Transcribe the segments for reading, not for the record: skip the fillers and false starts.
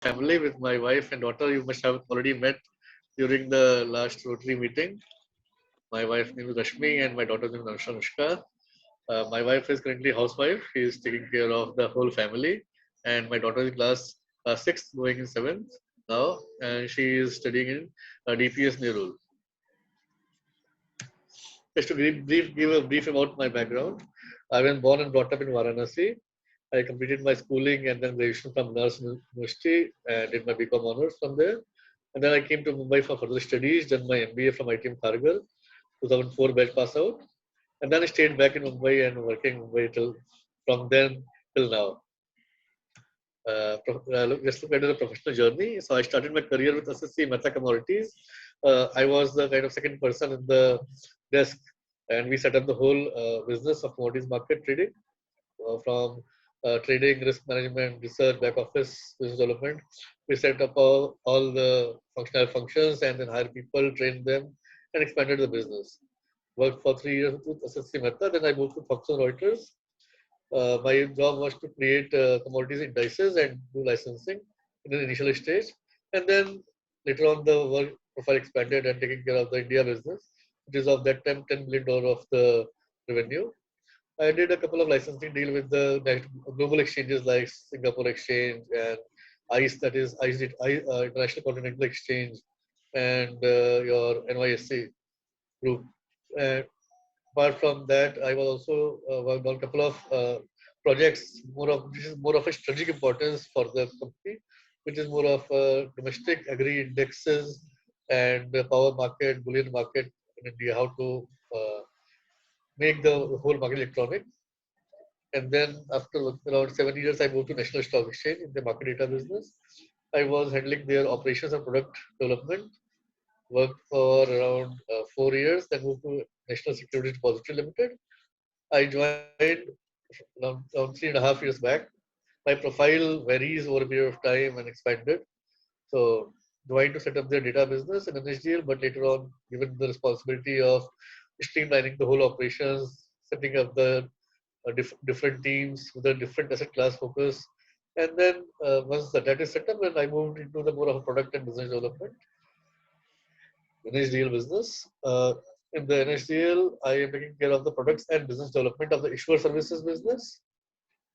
family with my wife and daughter. You must have already met during the last Rotary meeting. My wife name is Rashmi and my daughter name is Anushka. My wife is currently housewife. She is taking care of the whole family, and my daughter is class sixth, going in seventh now, and she is studying in DPS Nerul. Just to give a brief about my background, I was born and brought up in Varanasi. I completed my schooling and then graduation from Nars University and did my BCom honors from there. And then I came to Mumbai for further studies, done my MBA from ITM Kharghar, 2004 batch pass out. And then I stayed back in Mumbai and working in Mumbai till from then till now. Let's look at the professional journey. So I started my career with SSC Mehta Commodities. I was the kind of second person in the desk, and we set up the whole business of commodities market trading from trading, risk management, research, back office, business development. We set up all the functional functions and then hired people, trained them, and expanded the business. Worked for 3 years with SSC Mehta. Then I moved to Thomson Reuters. My job was to create commodities indices and do licensing in an initial stage. And then later on, the work profile expanded and taking care of the India business, which is of that time $10 billion of the revenue. I did a couple of licensing deal with the global exchanges like Singapore Exchange and ICE, that is International Continental Exchange, and your NYSE group. And apart from that, I was also worked on a couple of projects. This is more of a strategic importance for the company, which is more of domestic agri indexes and the power market, bullion market in India. How to make the whole market electronic. And then after around 7 years, I moved to National Stock Exchange in the market data business. I was handling their operations and product development. Worked for around 4 years, then moved to National Securities Depository Limited. I joined around 3.5 years back. My profile varies over a period of time and expanded. So joined to set up their data business in NSDL, but later on given the responsibility of streamlining the whole operations, setting up the different teams with a different asset class focus. And then once that is set up, then I moved into the more of a product and business development, NHDL business. In the NHDL, I am taking care of the products and business development of the issuer services business.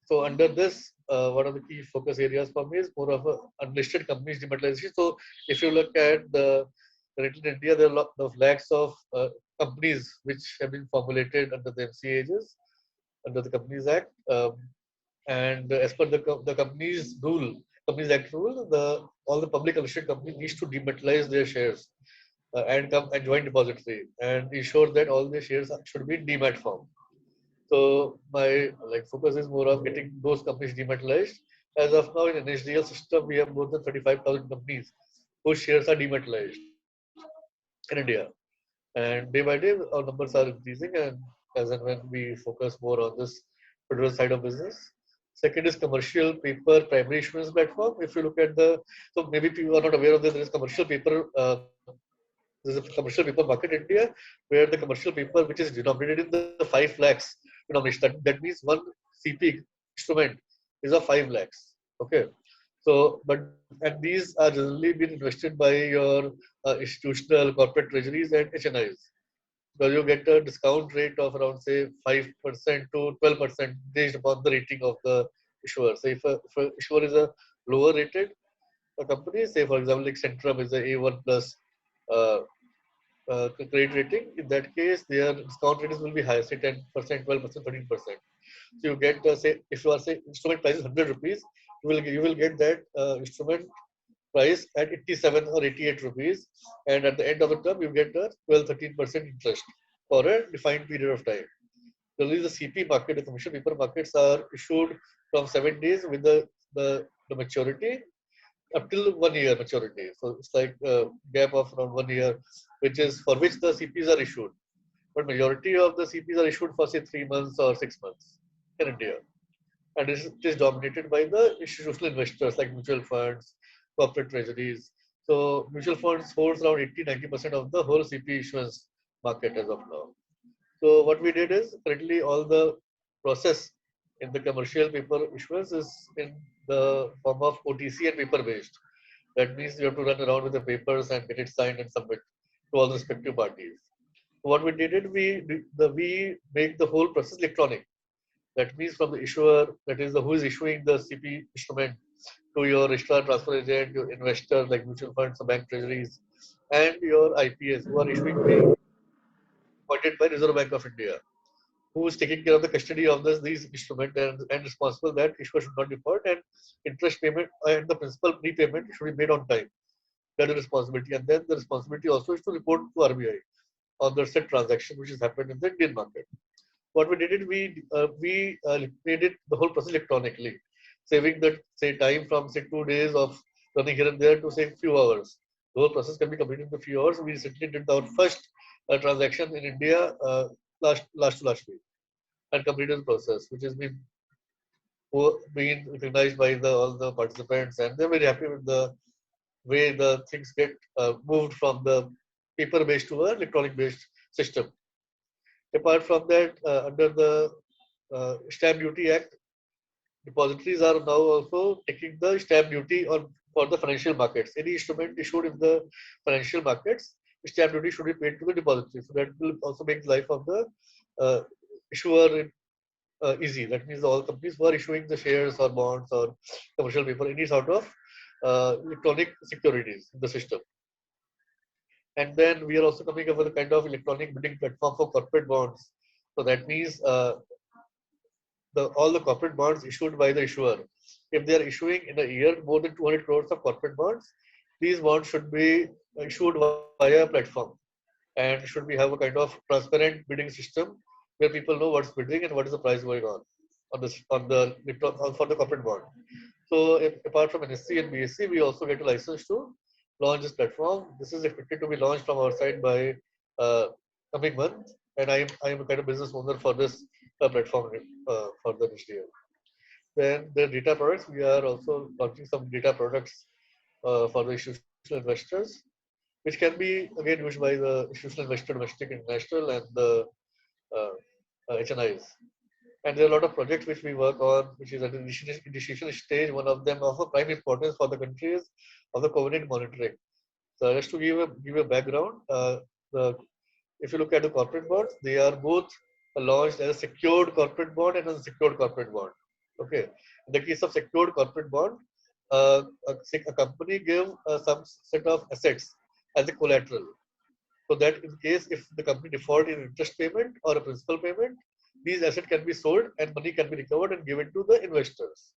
So under this, one of the key focus areas for me is more of a unlisted companies dematerialization. So if you look at the currently in India, there are a lot of lakhs of companies which have been formulated under the MCAs, under the Companies Act. And as per the Companies Act rule, all the public listed companies needs to dematerialize their shares and come and join depository and ensure that all the shares should be in demat form. So my focus is more of getting those companies dematerialized. As of now, in an HDL system, we have more than 35,000 companies whose shares are dematerialized in India. And day by day, our numbers are increasing, and as and when we focus more on this federal side of business. Second is commercial paper primary issuance platform. If you look at so maybe people are not aware of this, there is commercial paper. There's a commercial paper market in India where the commercial paper, which is denominated in the 5 lakhs denomination, that means one CP instrument is of 5 lakhs. Okay. So, and these are generally being invested by your institutional corporate treasuries and HNIs. So you get a discount rate of around say 5% to 12% based upon the rating of the issuer. So if a issuer is a lower rated company, say for example like Centrum is a A1 plus uh, credit rating, in that case their discount rates will be higher, say 10%, 12%, 13%. So you get say if you are say instrument price is 100 rupees, you will get that instrument price at 87 or 88 rupees, and at the end of the term you get a 12-13% interest for a defined period of time. Generally, the CP market, the commercial paper markets are issued from 7 days with the maturity up till 1 year maturity. So it's like a gap of around 1 year, which is for which the CPs are issued. But majority of the CPs are issued for say 3 months or 6 months in India. And it is dominated by the institutional investors like mutual funds, corporate treasuries. So mutual funds holds around 80-90% of the whole CP issuance market as of now. So what we did is currently all the process. in the commercial paper issuance is in the form of OTC and paper based. That means you have to run around with the papers and get it signed and submit to all the respective parties. What we did it, we make the whole process electronic. That means from the issuer, that is the who is issuing the CP instrument, to your registrar transfer agent, your investor like mutual funds, or bank treasuries, and your IPS who are issuing being appointed by Reserve Bank of India, who is taking care of the custody of these instruments and responsible that issuer should not default and interest payment and the principal prepayment should be made on time. That is responsibility. And then the responsibility also is to report to RBI on the said transaction which has happened in the Indian market. What we did it, we made it the whole process electronically, saving the say time from say 2 days of running here and there to say few hours. The whole process can be completed in a few hours. We recently did our first transaction in India last week and completed the process, which has been recognized by all the participants, and they're very happy with the way the things get moved from the paper-based to a electronic-based system. Apart from that, under the Stamp Duty Act, depositories are now also taking the stamp duty on for the financial markets. Any instrument issued in the financial markets, stamp duty should be paid to the depository. So that will also make the life of the issuer easy. That means all companies who are issuing the shares or bonds or commercial paper, any sort of electronic securities in the system. And then we are also coming up with a kind of electronic bidding platform for corporate bonds. So that means all the corporate bonds issued by the issuer, if they are issuing in a year more than 200 crores of corporate bonds, these bonds should be issued via a platform and should be have a kind of transparent bidding system where people know what's bidding and what is the price going on this on the for the corporate bond. So apart from NSE and BSE, we also get a license to launch this platform. This is expected to be launched from our side by coming month, and I am a kind of business owner for this platform for the next year. Then the data products, we are also launching some data products for the institutional investors, which can be again used by the institutional investor, domestic, international, and the uh, HNIs. And there are a lot of projects which we work on, which is at the initiation stage. One of them of a prime importance for the country is of the covenant monitoring. So just to give a background, if you look at the corporate bonds, they are both launched as a secured corporate bond and a secured corporate bond. Okay. In the case of secured corporate bond, a company give some set of assets as a collateral. So that in case if the company default in interest payment or a principal payment, these assets can be sold and money can be recovered and given to the investors.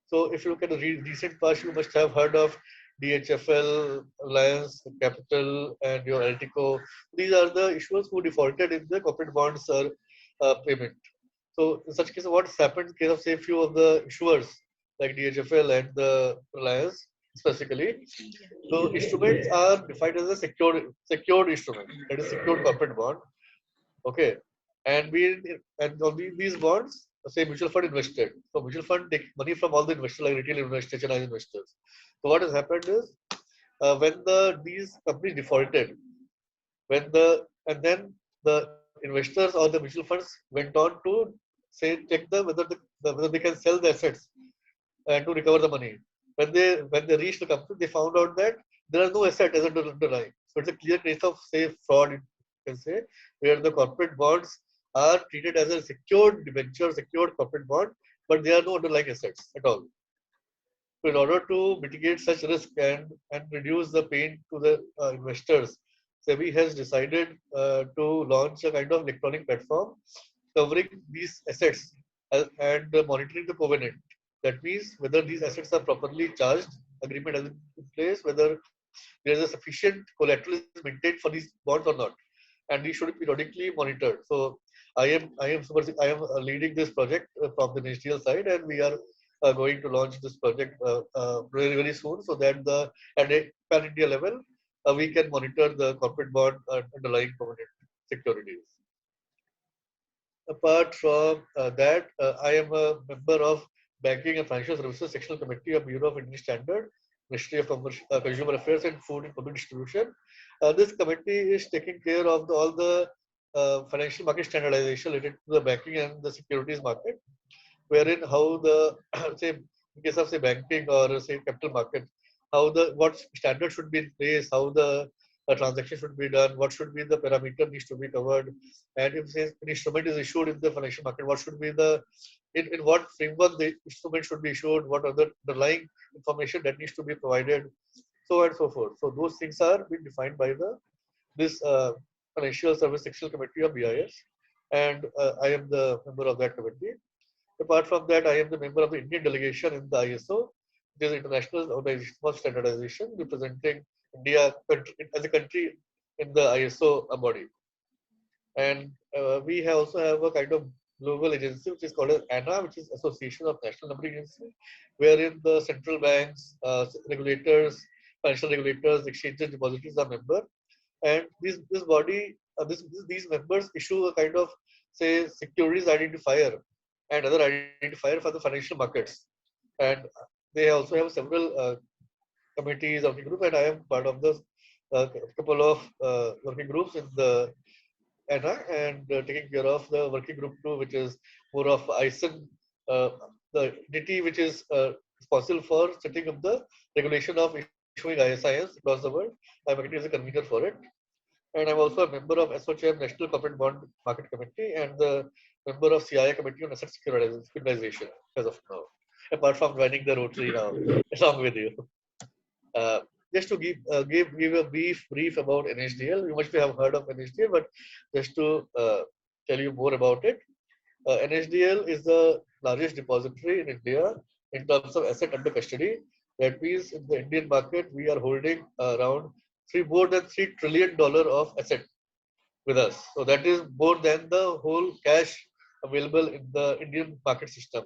So if you look at the recent past, you must have heard of DHFL, Alliance Capital, and your Altico. These are the issuers who defaulted in the corporate bonds payment. So in such case, what's happened in case of say few of the issuers like DHFL and the Reliance specifically, so instruments are defined as a secured instrument, that is secured corporate bond. Okay, and these bonds, say mutual fund invested. So mutual fund take money from all the investors like retail investors, HNI investors. So what has happened is when these companies defaulted, when and then the investors or the mutual funds went on to say check whether they can sell the assets and to recover the money. When they reached the company, they found out that there are no asset as underlying. So it's a clear case of say fraud, you can say, where the corporate bonds are treated as a secured debenture, secured corporate bond, but there are no underlying assets at all. So in order to mitigate such risk and reduce the pain to the investors, SEBI has decided to launch a kind of electronic platform covering these assets and monitoring the covenant. That means whether these assets are properly charged, agreement is in place, whether there is a sufficient collateral is maintained for these bonds or not, and these should be periodically monitored. So I am leading this project from the ministerial side, and we are going to launch this project very soon, so that at a pan India level we can monitor the corporate bond underlying covenant securities. Apart from that, I am a member of Banking and Financial Services Sectional Committee of Bureau of Indian Standard, Ministry of Consumer Affairs and Food and Public Distribution. This committee is taking care of all the financial market standardization related to the banking and the securities market. wherein how the say in case of say banking or say capital market, how the what standard should be in place, how the transaction should be done, what should be the parameter needs to be covered, and if say an instrument is issued in the financial market, what should be the in what framework the instrument should be issued, what are the underlying information that needs to be provided, so on and so forth. So those things are being defined by the this Financial Service Sectional Committee of BIS, and I am the member of that committee. Apart from that, I am the member of the Indian delegation in the ISO, which is International Organization for Standardization, representing India as a country in the ISO body. And we have also have a kind of global agency which is called as ANA, which is Association of National Numbering Agencies, wherein the central banks, regulators, financial regulators, exchanges, depositories are member. And this body, these members issue a kind of say securities identifier and other identifier for the financial markets. And they also have several committees of the group, and I am part of the couple of working groups in the ANA and taking care of the working group 2, which is more of ISIN, the entity which is responsible for setting up the regulation of issuing ISINs across the world. I'm acting as a convener for it. And I'm also a member of SOCHM National Corporate Bond Market Committee and the member of CIA Committee on Asset Securitization as of now. Apart from joining the Rotary now, along with you. Uh, just to give a brief about NHDL. You must have heard of NHDL, but just to tell you more about it, NHDL is the largest depository in India in terms of asset under custody. That means in the Indian market, we are holding around more than $3 trillion of asset with us. So that is more than the whole cash available in the Indian market system.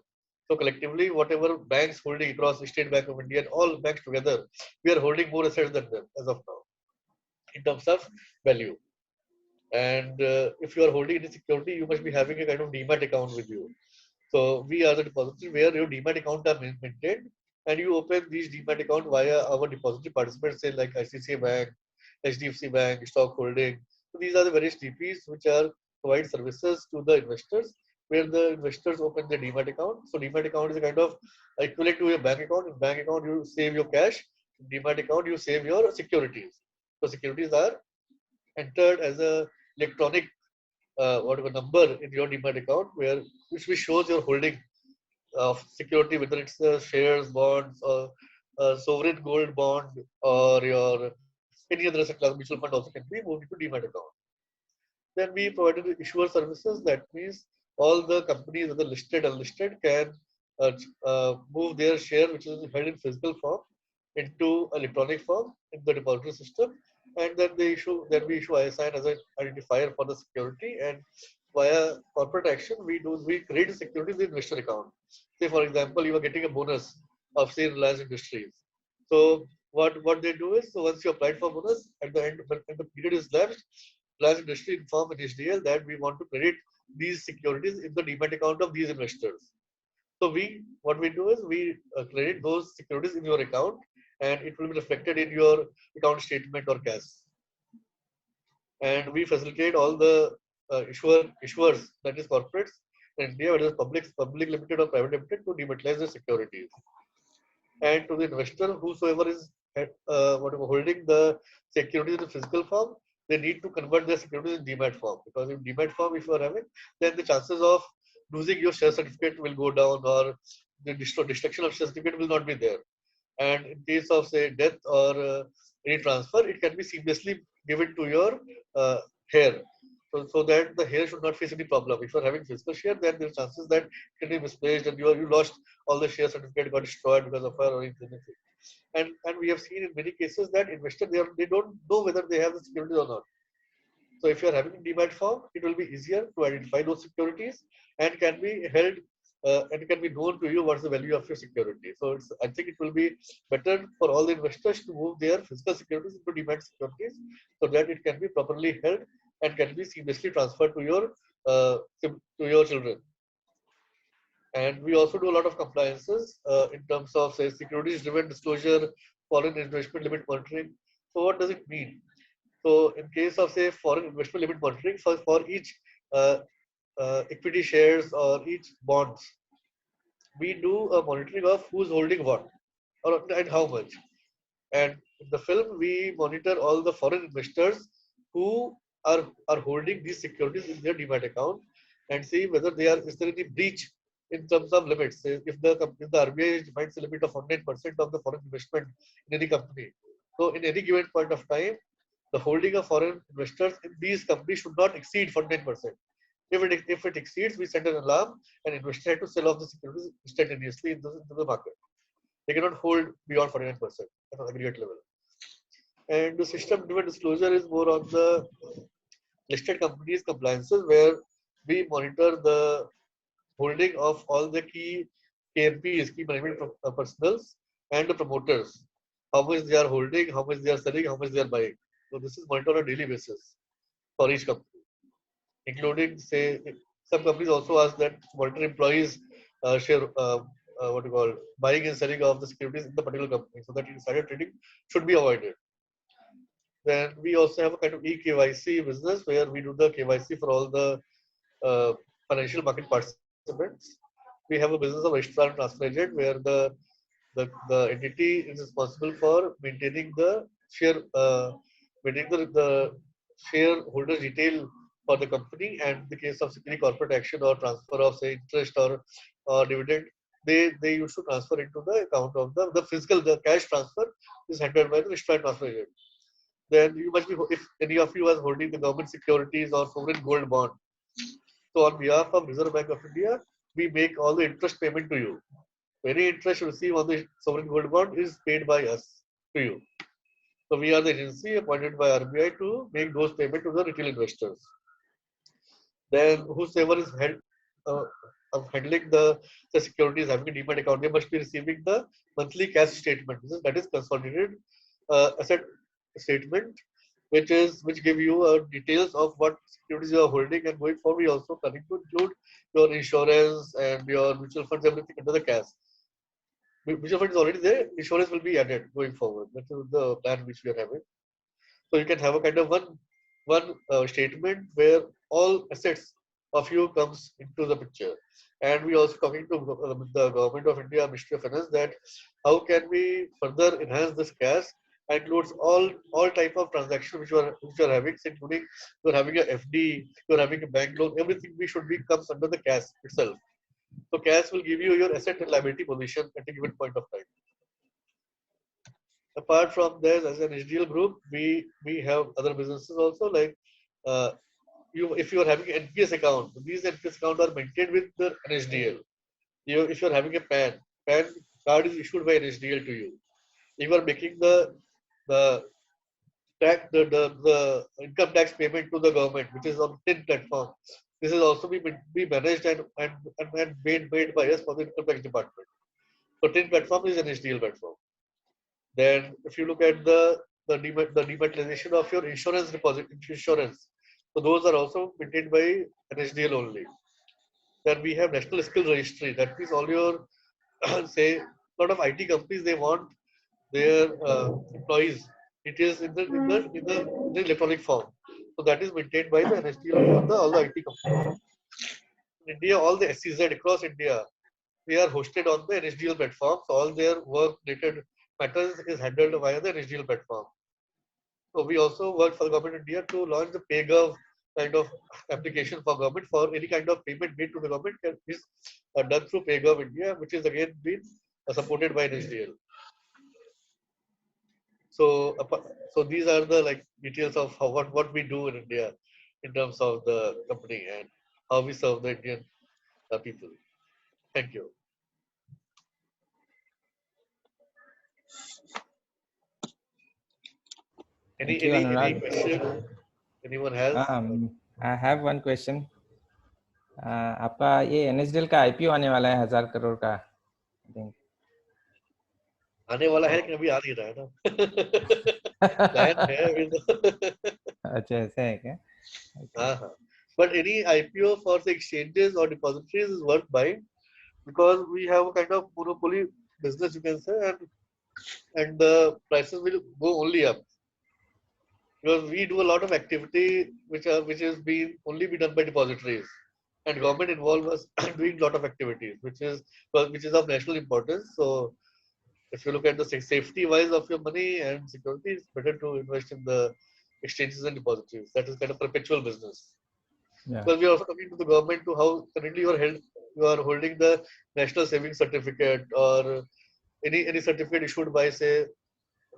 So collectively, whatever banks holding across the State Bank of India and all banks together, we are holding more assets than them as of now in terms of value. And if you are holding any security, you must be having a kind of demat account with you. So we are the depository where your demat account are maintained, and you open these demat account via our depository participants, say like ICICI Bank, HDFC Bank, Stock Holding. So these are the various DPs which are provide services to the investors, where the investors open their demat account. So demat account is a kind of equivalent to your bank account. In bank account, you save your cash. In demat account, you save your securities. So securities are entered as a electronic whatever number in your demat account, where which shows your holding of security, whether it's shares, bonds, or sovereign gold bond, or your any other asset class. Mutual fund also can be moved into demat account. Then we provided issuer services. That means all the companies, whether listed or unlisted, can move their share, which is held in physical form, into electronic form in the depository system, and then we issue ISIN as an identifier for the security. And via corporate action, we create a security in the investor account. Say for example, you are getting a bonus of say Reliance Industries. So what they do is, so once you applied for bonus, at the end when the period is lapsed, Reliance Industry inform HDL that we want to credit these securities in the demat account of these investors. So what we do is we credit those securities in your account, and it will be reflected in your account statement or cash. And we facilitate all the issuers, that is corporates in India, whether it's public limited or private limited, to dematerialize the securities. And to the investor, whosoever is holding the securities in the physical form, they need to convert their securities in demat form, because in demat form, if you are having, then the chances of losing your share certificate will go down, or the destruction of share certificate will not be there. And in case of say death or any transfer, it can be seamlessly given to your heir. So that the heir should not face any problem. If you are having physical share, then there are chances that it can be misplaced and you lost all the share certificate, got destroyed because of fire or anything. And we have seen in many cases that investors they don't know whether they have the securities or not. So if you are having a demat form, it will be easier to identify those securities and can be held and it can be known to you what's the value of your security. So I think it will be better for all the investors to move their physical securities into demat securities, so that it can be properly held and can be seamlessly transferred to your children. And we also do a lot of compliances in terms of say securities driven disclosure, foreign investment limit monitoring. So what does it mean? So in case of say foreign investment limit monitoring, for each equity shares or each bonds, we do a monitoring of who's holding what or and how much. And in the film, we monitor all the foreign investors who are holding these securities in their demat account and see whether is there any breach in terms of limits. Say if the RBI defines a limit of 100% of the foreign investment in any company. So in any given point of time, the holding of foreign investors in these companies should not exceed 100%. If it exceeds, we send an alarm and investors have to sell off the securities instantaneously into the market. They cannot hold beyond 49% at an aggregate level. And the system-driven disclosure is more on the listed companies compliances where we monitor the holding of all the key KMPs, key management personals, and the promoters. How much they are holding, how much they are selling, how much they are buying. So this is monitored on a daily basis for each company, including say some companies also ask that monitor employees share what you call buying and selling of the securities in the particular company, so that insider trading should be avoided. Then we also have a kind of eKYC business where we do the KYC for all the financial market participants. We have a business of registrar and transfer agent where the entity is responsible for maintaining the shareholder detail for the company, and in the case of security corporate action or transfer of say interest or dividend, they used to transfer into the account of the cash transfer is handled by the registrar and transfer agent. Then you must be, if any of you are holding the government securities or sovereign gold bond. So on behalf of Reserve Bank of India, we make all the interest payment to you. Any interest you receive on the sovereign gold bond is paid by us to you. So we are the agency appointed by RBI to make those payments to the retail investors. Then whosoever is uh, of handling the securities having a demat account, they must be receiving the monthly cash statement. That is consolidated asset statement, which give you details of what securities you are holding, and going forward we also planning to include your insurance and your mutual funds, everything under the cash. Mutual fund is already there, insurance will be added going forward. That is the plan which we are having. So you can have a kind of one statement where all assets of you comes into the picture. And we also talking to the government of India, Ministry of Finance, that how can we further enhance this cash and includes all type of transactions which you are having, including you're having a FD, you're having a bank loan, everything we should be comes under the cash itself. So cash will give you your asset and liability position at a given point of time. Apart from this, as an HDL group, we have other businesses also, like uh, if you are having an NPS account, these NPS accounts are maintained with the NHDL. If you are having a PAN card is issued by NHDL to you. If you are making the the income tax payment to the government, which is on TIN platform, this is also be managed and made by us for the income tax department. So TIN platform is an HDL platform. Then if you look at the dematerialization of your insurance deposit insurance, so those are also maintained by NHDL only. Then we have National Skill Registry. That means all your say a lot of IT companies, they want their employees. It is in the electronic form. So that is maintained by the NHDL for all the IT companies. In India, all the SEZ across India, they are hosted on the NHDL platform. So all their work related matters is handled via the NHDL platform. So we also work for the government of India to launch the PayGov kind of application for government for any kind of payment made to the government is done through PayGov India, which is again been supported by NHDL. So, so these are the like details of what we do in India in terms of the company and how we serve the Indian people. Thank you. Thank you, Any Anurag. question anyone has? I have one question. आपका ये NSDL का IPO आने वाला है 1000 करोड़ का, I think. आने वाला है लेकिन अभी आ नहीं रहा है ना प्लान है अभी तो अच्छा ऐसा है क्या? Okay. But any IPO for the exchanges or depositories is worth buying because we have a kind of monopoly business, you can say, and the prices will go only up because we do a lot of activity which is being only be done by depositories. and government involved was doing a lot of activities, which is of national importance. So if you look at the safety wise of your money and security, it's better to invest in the exchanges and depositories. That is kind of perpetual business. Yeah. Because we are also talking to the government to how currently you are holding the national savings certificate or any certificate issued by say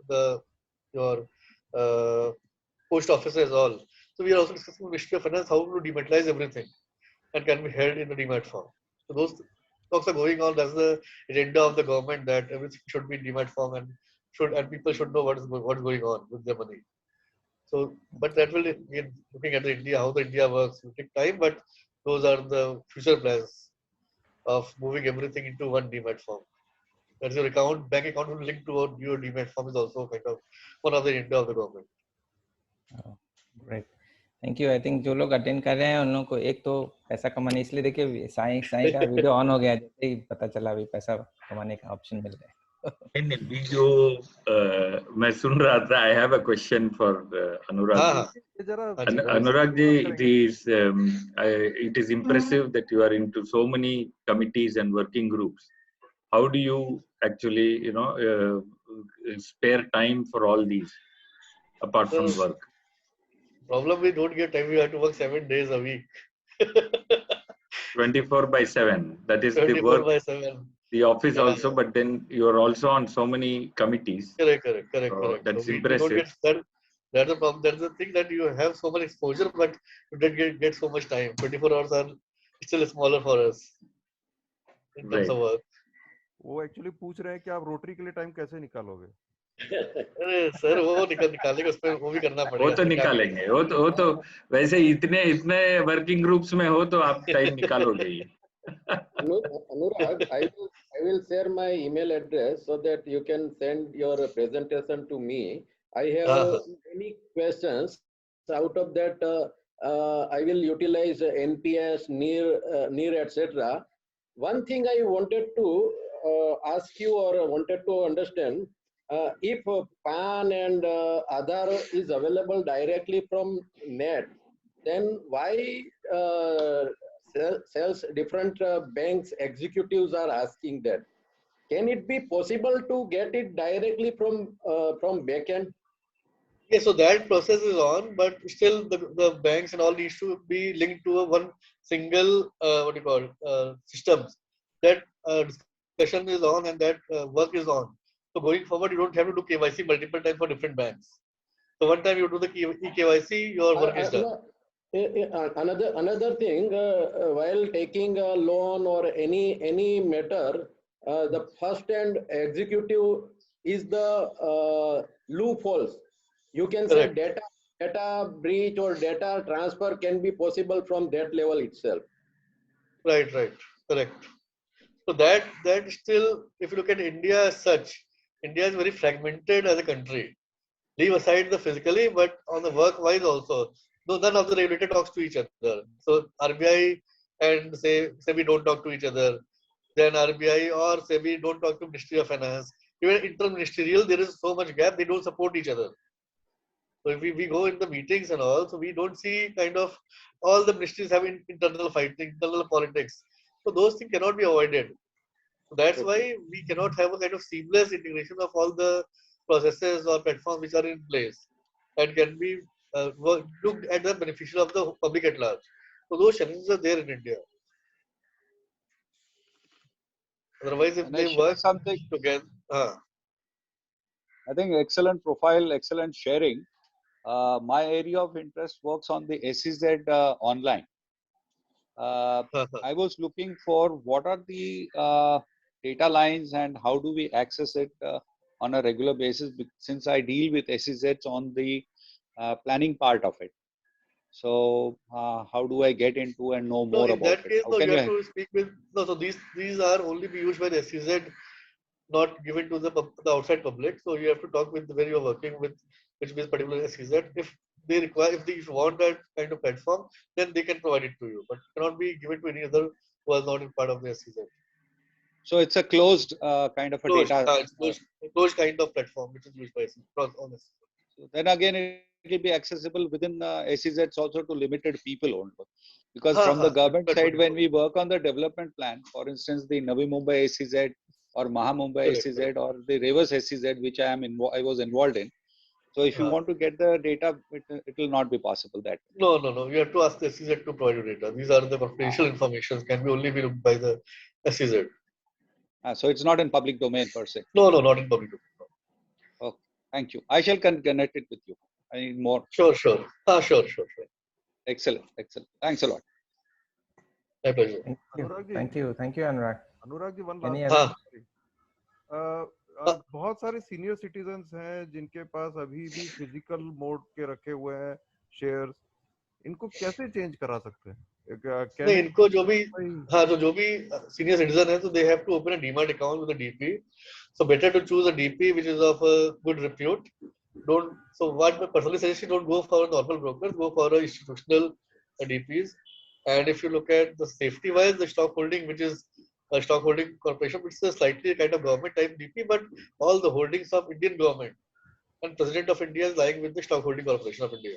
the your uh, post offices all. So we are also discussing with Ministry of Finance how to dematerialize everything and can be held in the demat form. So those talks are going on. That's the agenda of the government that everything should be in demat form and people should know what's going on with their money. So, but that will again looking at the India how the India works will take time. But those are the future plans of moving everything into one demat form. That's your bank account will link to your demat form is also kind of one of the agenda of the government. Great, thank you. I think जो लोग attend कर रहे हैं उन लोगों को एक तो पैसा कमाने इसलिए देखिए साईं का वीडियो ऑन हो गया जैसे ही पता चला अभी पैसा कमाने का ऑप्शन मिल गया। नहीं अभी जो मैं सुन रहा था, I have a question for Anurag ji. Anurag ji, it is impressive that you are into so many committees and working groups. How do you actually spare time for all these apart from work? Problem, we don't get time. We have to work 7 days a week. 24/7. That is the work. 24/7. The office also, but then you are also on so many committees. Correct. That's so impressive. We don't get that's the problem. That's the thing that you have so much exposure, but you don't get so much time. 24 hours are still smaller for us in terms of work. वो actually पूछ रहे हैं कि आप rotary के लिए time कैसे निकालोगे? अरे सर वो निकालने के उसमें वो भी करना पड़ेगा। वो तो निकालेंगे, वो तो वैसे इतने वर्किंग ग्रुप्स में हो तो आप टाइम निकालोगे ही। Anurag, I will share my email address so that you can send your presentation to me. I have many questions. Out of that, I will utilize NPS, NEER, etc. One thing I wanted to ask you or wanted to understand, if PAN and Aadhaar is available directly from net, then why sales different banks executives are asking that? Can it be possible to get it directly from backend? Yeah, so that process is on, but still the banks and all needs to be linked to one single systems. That discussion is on and that work is on. So going forward, you don't have to do KYC multiple times for different banks. So one time you do the eKYC, your work is done. Another thing, while taking a loan or any matter, the first hand executive is the loopholes. You can say data breach or data transfer can be possible from that level itself. Right, correct. So that still, if you look at India as such, India is very fragmented as a country. Leave aside the physically, but on the work wise also, none of the regulator talks to each other. So RBI and SEBI don't talk to each other. Then RBI or SEBI don't talk to Ministry of Finance. Even interministerial, there is so much gap. They don't support each other. So if we go in the meetings and all, so we don't see kind of all the ministries having internal fighting, internal politics. So those things cannot be avoided. So that's why we cannot have a kind of seamless integration of all the processes or platforms which are in place and can be looked at the beneficial of the public at large. So those challenges are there in India. Otherwise, if they work together, I think excellent profile, excellent sharing. My area of interest works on the SEZ online. I was looking for what are the data lines and how do we access it on a regular basis, since I deal with SEZs on the planning part of it. So how do I get into and know more about that case, it? you have to speak with, so these are only be used by the SEZ, not given to the outside public. So you have to talk with where you're working with, which means particular SEZ. If they require, if you want that kind of platform, then they can provide it to you, but it cannot be given to any other who is not in part of the SEZ. So it's a closed kind of a data. Closed kind of platform which is used by SEZ. So then again, be accessible within SEZs also to limited people only. Because from the government side, when we work on the development plan, for instance, the Navi Mumbai SEZ or Maha Mumbai SEZ or the Rivers SEZ, which I was involved in. So if you want to get the data, it will not be possible that way. No. You have to ask the SEZ to provide you data. These are the confidential information. Can be only be looked by the SEZ. So it's not in public domain per se. No, not in public domain. Okay, thank you. I shall connect it with you. I need more. Sure. Sure. Excellent. Thanks a lot. My pleasure. Thank you, Anurag. Anurag ji, one last बहुत सारे senior citizens हैं जिनके पास अभी भी physical mode के रखे हुए हैं शेयर्स, इनको कैसे चेंज करा सकते हैं? नहीं, इनको जो भी सीनियर सिटीजन है, तो they have to open a demat account with a DP. So better to choose a DP which is of good repute. Don't, so what I personally suggest, you don't go for a normal broker, go for a institutional DPs. And if you look at the safety wise, the stock holding, which is a stock holding corporation, it's a slightly kind of government type DP, but all the holdings of Indian government and President of India is lying with the stock holding corporation of India.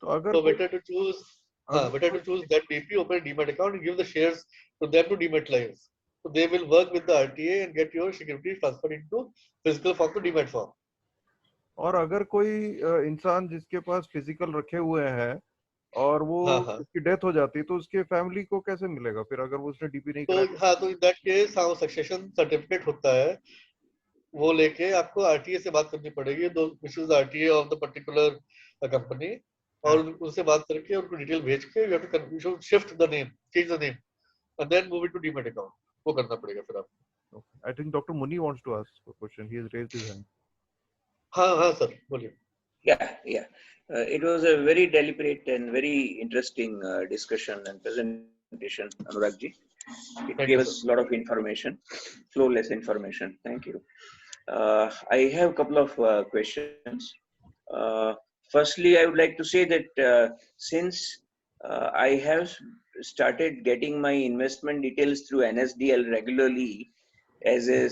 So better to choose that DP, open a demat account and give the shares to them to dematerialize. So they will work with the RTA and get your security transferred into physical form to demat form. और अगर कोई इंसान जिसके पास physical रखे हुए हैं और वो उसकी डेथ हो जाती है, तो उसके फैमिली को कैसे मिलेगा फिर, अगर वो उसने डीपी नहीं कराया? तो इन दैट केस सक्सेशन सर्टिफिकेट होता है, वो लेके आपको आरटीए से बात करनी पड़ेगी, which is RTA of the particular company, और उनसे बात करके उनको डिटेल भेज के you should shift the name, change the name and then move it to demat account. वो करना पड़ेगा फिर आपको. I think doctor Muni wants to ask a question. He has raised his hand. हाँ सर, बोलिए. Yeah. It was a very deliberate and very interesting discussion and presentation, Anurag ji. It gave us a lot of information, flowless information. Thank you. I have a couple of questions. Firstly, I would like to say that since I have started getting my investment details through NSDL regularly as a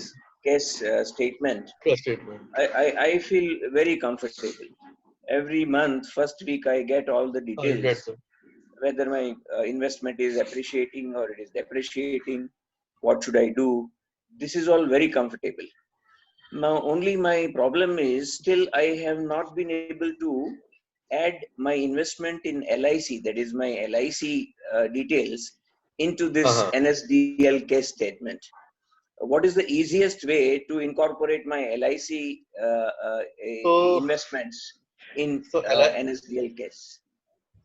case statement, I feel very comfortable. Every month, first week, I get all the details, whether my investment is appreciating or it is depreciating, what should I do. This is all very comfortable. Now, only my problem is still I have not been able to add my investment in LIC, that is my LIC details, into this NSDL case statement. What is the easiest way to incorporate my LIC investments in NSDL case?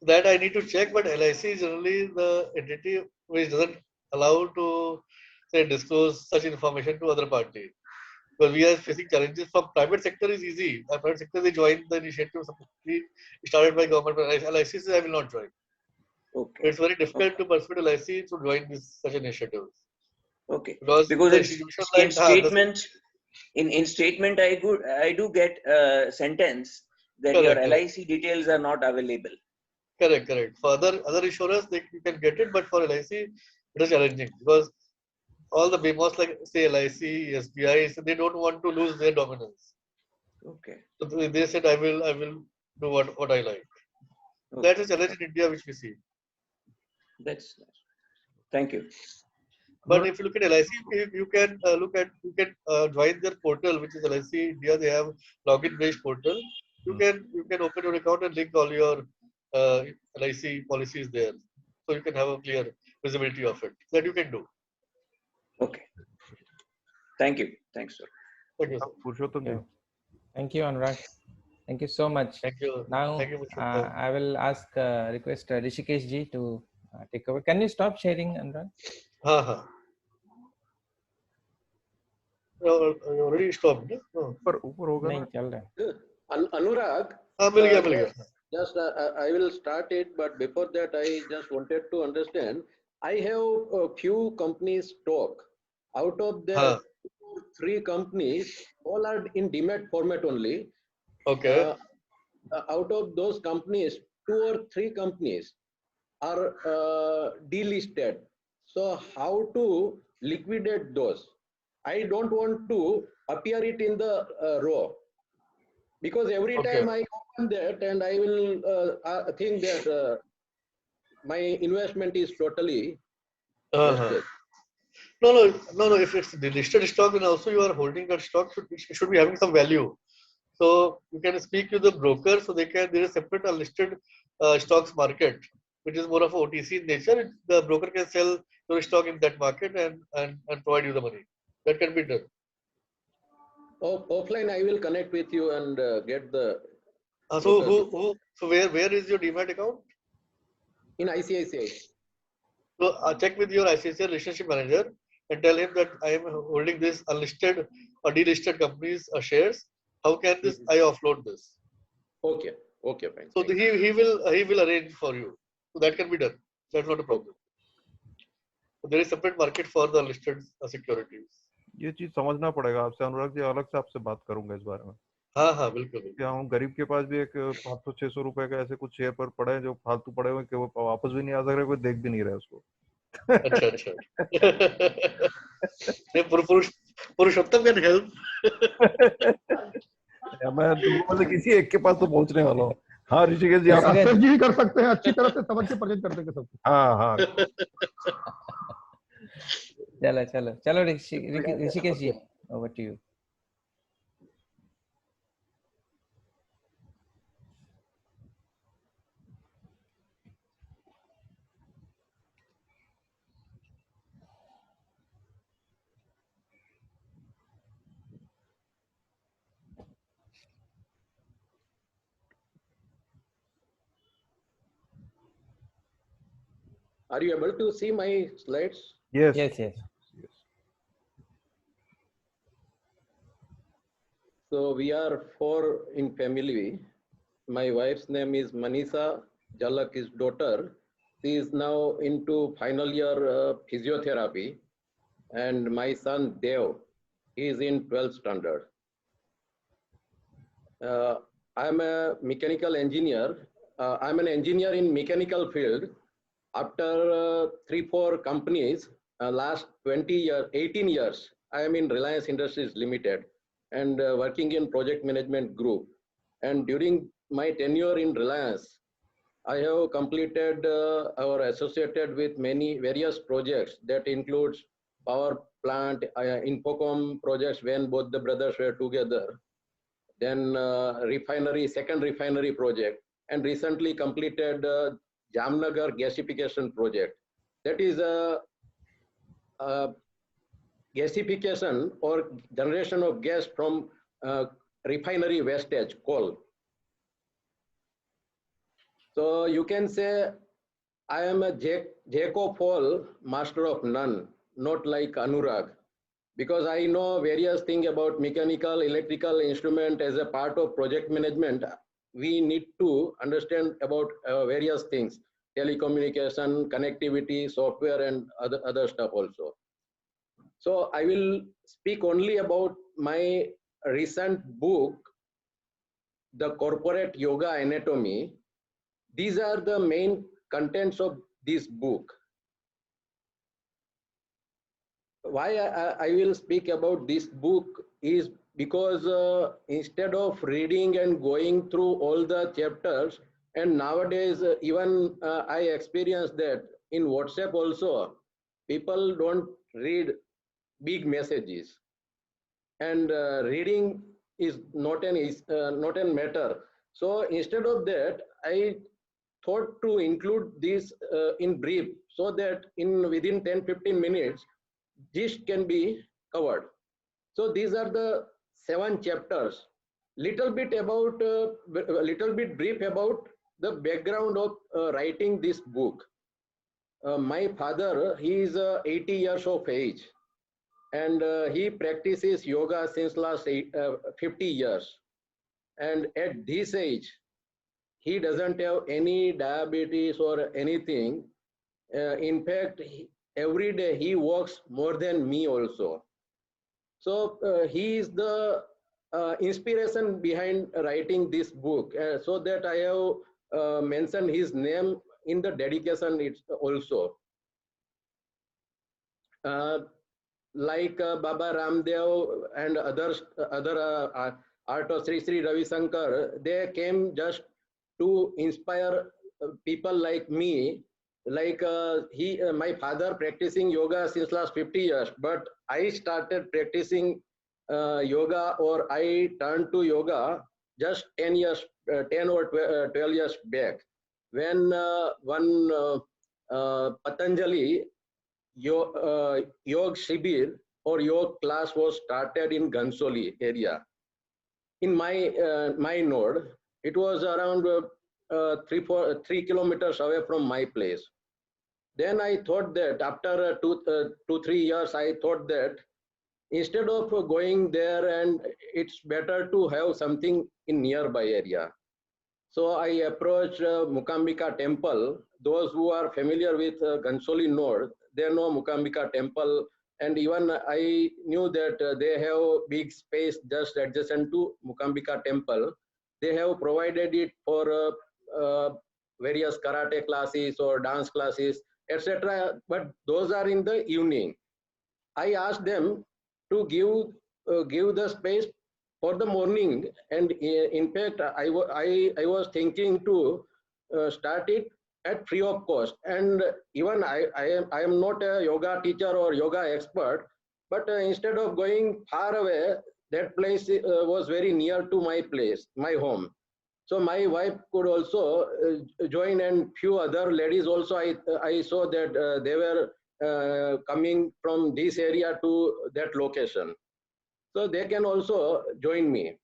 That I need to check, but LIC is generally the entity which doesn't allow to say disclose such information to other party. Because we are facing challenges from private sector is easy. Private sector, they join the initiative started by government, but LIC says I will not join. Okay. It's very difficult to persuade LIC to join such initiatives. Okay. Because in statement, in statement, I do get a sentence that your LIC details are not available. Correct. For other insurers, you can get it, but for LIC, it is challenging because all the BMOs like say LIC, SBI, so they don't want to lose their dominance. Okay. So they said I will do what I like. Okay. That is a challenge in India which we see. That's nice. Thank you. But if you look at LIC, you can join their portal, which is LIC India. They have login based portal. You can open your account and link all your LIC policies there, so you can have a clear visibility of it. That you can do. Okay. Thank you. Thanks, sir. Thank you, sir. Thank you, Anurag. Thank you so much. Thank you. Now, thank you, I will request Rishikesh ji to take over. Can you stop sharing, Anurag? Already stopped. ऊपर होगा नहीं चल रहा है. Anurag. मिल गया. Just I will start it, but before that I just wanted to understand. I have a few companies stock. Out of the 3 companies, all are in demat format only. Okay. Out of those companies, 2 or 3 companies are delisted. So how to liquidate those? I don't want to appear it in the row, because every time I on that, and I will think that my investment is totally wasted. No. If it's the listed stock, then also you are holding that stock should be having some value. So you can speak to the broker, so they can. There is a separate listed stocks market, which is more of a OTC in nature. The broker can sell your stock in that market and provide you the money. That can be done. Offline, I will connect with you and get the. So where is your Demat account? In ICICI. So check with your ICICI relationship manager and tell him that I am holding this unlisted or delisted companies shares. How can this I offload this? Okay, fine. So he will arrange for you. So that can be done. That's not a problem. So there is separate market for the listed securities. ये चीज समझना पड़ेगा आपसे अनुराग जी, अलग से आपसे बात करूंगा इस बारे में। हाँ बिल्कुल। क्या हम गरीब के पास भी एक 500-600 रुपए का ऐसे कुछ शेयर पर पड़े हैं जो फालतू पड़े हुए कि वो वापस भी नहीं आ सक रहे, कोई देख भी नहीं रहा उसको। अच्छा पुरुषोत्तम कैन हेल्प। मैं मतलब किसी एक के पास तो पहुंचने वाला हूँ। हाँ ऋषिकेश जी, आप जी कर सकते हैं, अच्छी तरह से समझ के प्रेजेंट कर देंगे सबको। हाँ चलो Rishikesh ji, over to you. Are you able to see my slides? Yes. So we are 4 in family. My wife's name is Manisha. Jalak is daughter. She is now into final year physiotherapy. And my son Dev, he is in 12th standard. I'm a mechanical engineer. I'm an engineer in mechanical field. After 3-4 companies, last 18 years, I am in Reliance Industries Limited and working in project management group. And during my tenure in Reliance, I have completed or associated with many various projects that includes power plant, Infocom projects when both the brothers were together, then refinery, second refinery project, and recently completed Jamnagar gasification project. That is a gasification or generation of gas from refinery wastage, coal. So you can say I am a jack of all, master of none, not like Anurag, because I know various things about mechanical, electrical instrument as a part of project management. We need to understand about various things, telecommunication, connectivity, software, and other stuff also. So I will speak only about my recent book, The Corporate Yoga Anatomy. These are the main contents of this book. Why I will speak about this book is because instead of reading and going through all the chapters, and nowadays even I experienced that in WhatsApp also, people don't read big messages, and reading is not a matter. So instead of that, I thought to include this in brief, so that within 10-15 minutes this can be covered. So these are the 7 chapters. Little bit brief about the background of writing this book. My father, he is 80 years of age, and he practices yoga since last 50 years. And at this age, he doesn't have any diabetes or anything. In fact, every day he works more than me also. So he is the inspiration behind writing this book, so that I have mentioned his name in the dedication also. Like Baba Ramdev and other Art of Sri Ravi Shankar, they came just to inspire people like me. Like my father practicing yoga since last 50 years, but I started practicing yoga, or I turned to yoga just 10 years, 10 or 12 years back, when one Patanjali Yog Shibir or Yog class was started in Ghansoli area. In my node, it was around 3 kilometers away from my place. Then I thought that after 2-3 years, I thought that instead of going there, and it's better to have something in nearby area. So I approached Mukambika temple. Those who are familiar with Ghansoli node, they know Mukambika temple. And even I knew that they have big space just adjacent to Mukambika temple. They have provided it for various karate classes or dance classes, etc. But those are in the evening. I asked them to give the space for the morning, and in fact, I was thinking to start it at free of cost. And even I am not a yoga teacher or yoga expert, but instead of going far away, that place was very near to my place, my home. So my wife could also join, and few other ladies also. I saw that they were coming from this area to that location, so they can also join me.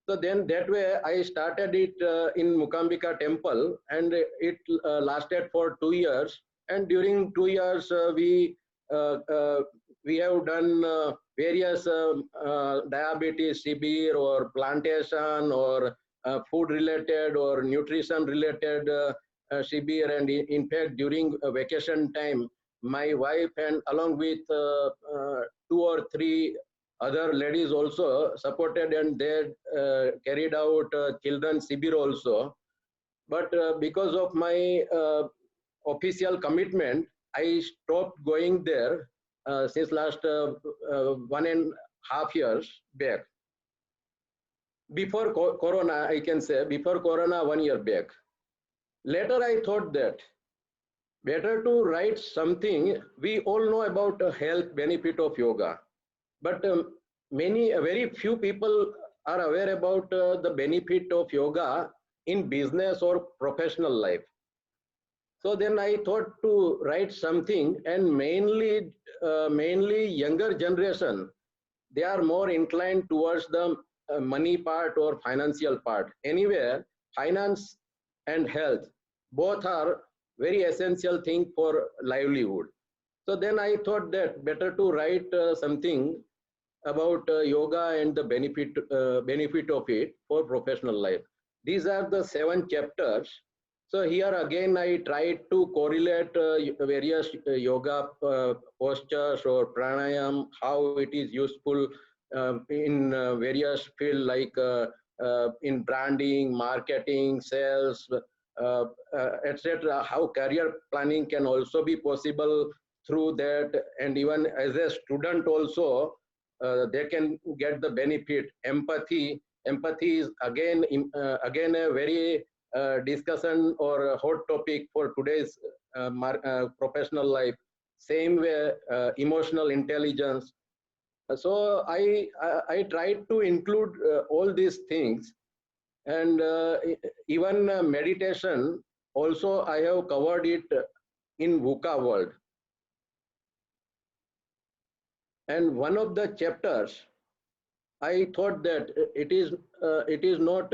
So then that way I started it in Mukambika temple, and it lasted for 2 years. And during 2 years, we have done various diabetes shibir or plantation or food related or nutrition related shibir. And in fact, during vacation time, my wife and along with 2 or 3 other ladies also supported, and they carried out children's shibir also. But because of my official commitment, I stopped going there since last 1.5 years back. Before Corona, I can say, before Corona, 1 year back. Later, I thought that better to write something. We all know about the health benefit of yoga, but very few people are aware about the benefit of yoga in business or professional life. So then I thought to write something, and mainly younger generation, they are more inclined towards the money part or financial part. Anyway, finance and health, both are very essential thing for livelihood. So then I thought that better to write something about yoga and the benefit of it for professional life. These are the 7 chapters. So here again I tried to correlate various yoga postures or pranayam, how it is useful in various fields, like in branding, marketing, sales, etc. How career planning can also be possible through that, and even as a student also they can get the benefit. Empathy is again a very discussion or a hot topic for today's professional life. Same way, emotional intelligence. So I tried to include all these things, and even meditation also I have covered it in VUCA world. And one of the chapters, I thought that it is not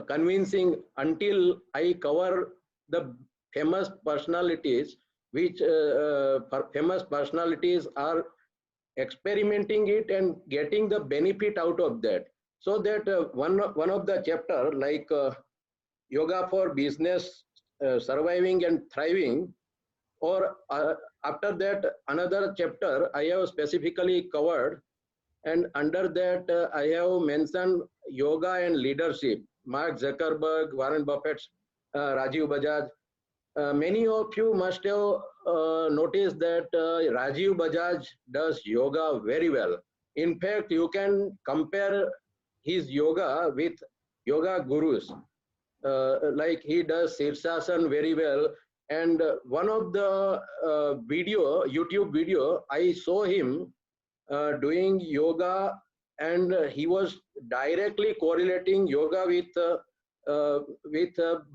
convincing until I cover the famous personalities, which famous personalities are experimenting it and getting the benefit out of that. So that one of the chapter, like yoga for business, surviving and thriving, or after that another chapter I have specifically covered, and under that I have mentioned yoga and leadership. Mark Zuckerberg, Warren Buffett, Rajiv Bajaj. Many of you must have noticed that Rajiv Bajaj does yoga very well. In fact, you can compare his yoga with yoga gurus. Like he does Sirsasana very well. And one of the YouTube video, I saw him doing yoga, and he was directly correlating yoga with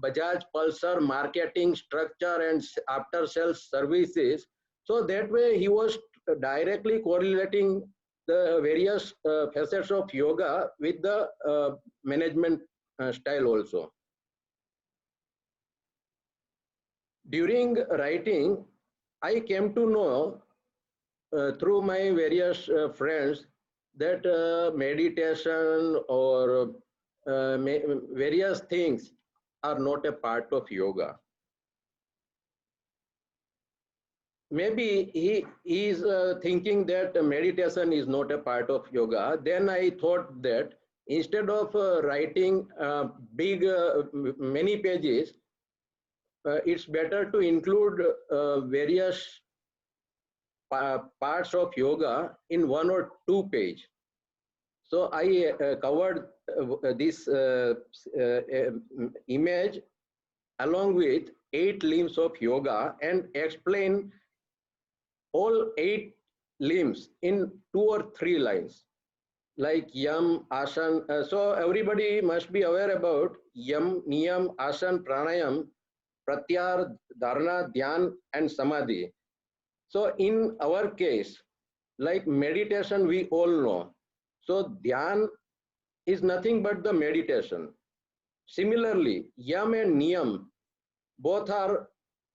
Bajaj Pulsar marketing structure and after sales services. So that way he was directly correlating the various facets of yoga with the management style also. During writing, I came to know through my various friends that meditation or various things are not a part of yoga. Maybe he is thinking that meditation is not a part of yoga. Then I thought that instead of writing many pages, it's better to include various parts of yoga in 1 or 2 pages. So I covered this image along with 8 limbs of yoga and explain all 8 limbs in 2 or 3 lines, like yam, asan. So everybody must be aware about yam, niyam, asan, pranayam, pratyahar, dharana, dhyan, and samadhi. So in our case, like meditation, we all know. So dhyan is nothing but the meditation. Similarly, yam and niyam, both are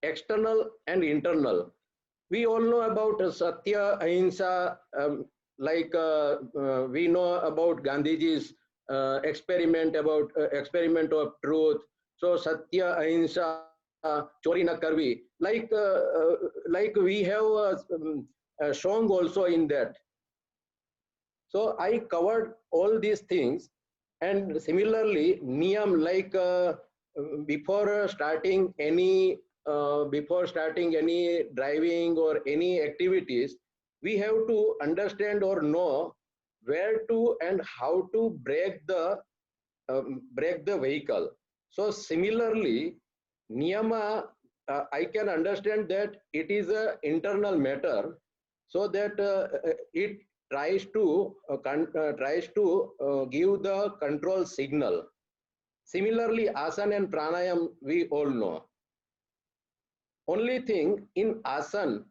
external and internal. We all know about Satya, Ahimsa, we know about Gandhiji's experiment of truth. So Satya, Ahimsa, Chori na karvi. Like we have a song also in that. So I covered all these things, and similarly, niyam, like before starting any driving or any activities, we have to understand or know where to and how to brake the vehicle. So similarly, niyama, I can understand that it is an internal matter, so that it tries to give the control signal. Similarly, asana and pranayam, we all know. Only thing in asana,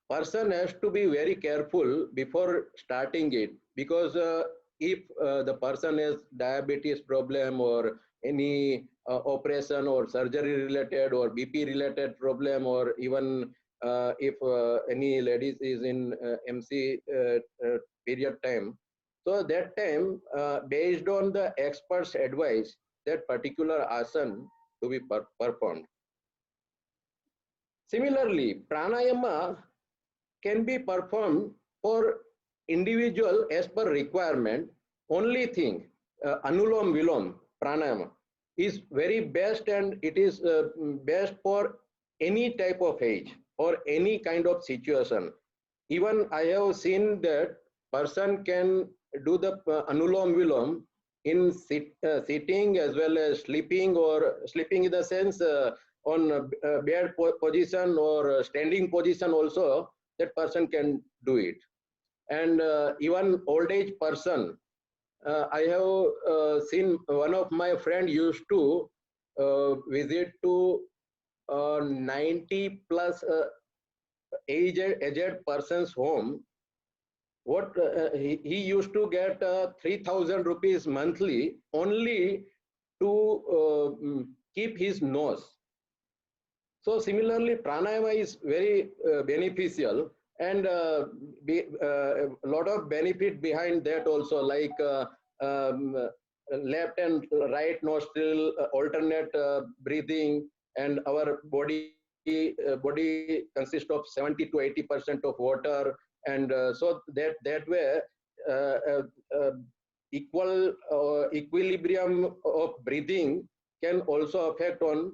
person has to be very careful before starting it, because if the person has diabetes problem or any operation or surgery related or BP related problem, or even if any ladies is in MC period time, so that time based on the expert's advice, that particular asana to be performed. Similarly, pranayama can be performed for individual as per requirement. Only thing, anulom vilom pranayama is very best, and it is best for any type of age or any kind of situation. Even I have seen that person can do the anulom vilom in sitting as well as sleeping, or sleeping in the sense on bed position or standing position also, that person can do it. And even old age person, I have seen one of my friend used to visit to 90 plus aged person's home. What he used to get 3,000 rupees monthly only to keep his nose. So similarly, pranayama is very beneficial, and a lot of benefit behind that also, like left and right nostril alternate breathing, and our body consists of 70 to 80% of water, and so that way equilibrium of breathing can also affect on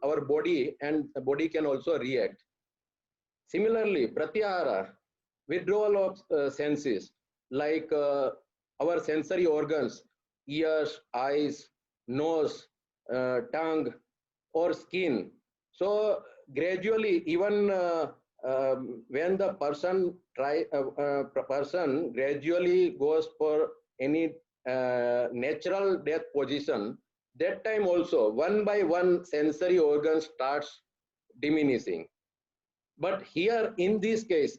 our body, and the body can also react. Similarly, pratyahara, withdrawal of senses. like our sensory organs, ears, eyes, nose, tongue, or skin. So gradually, even when the person person gradually goes for any natural death position, that time also one by one sensory organ starts diminishing. But here in this case,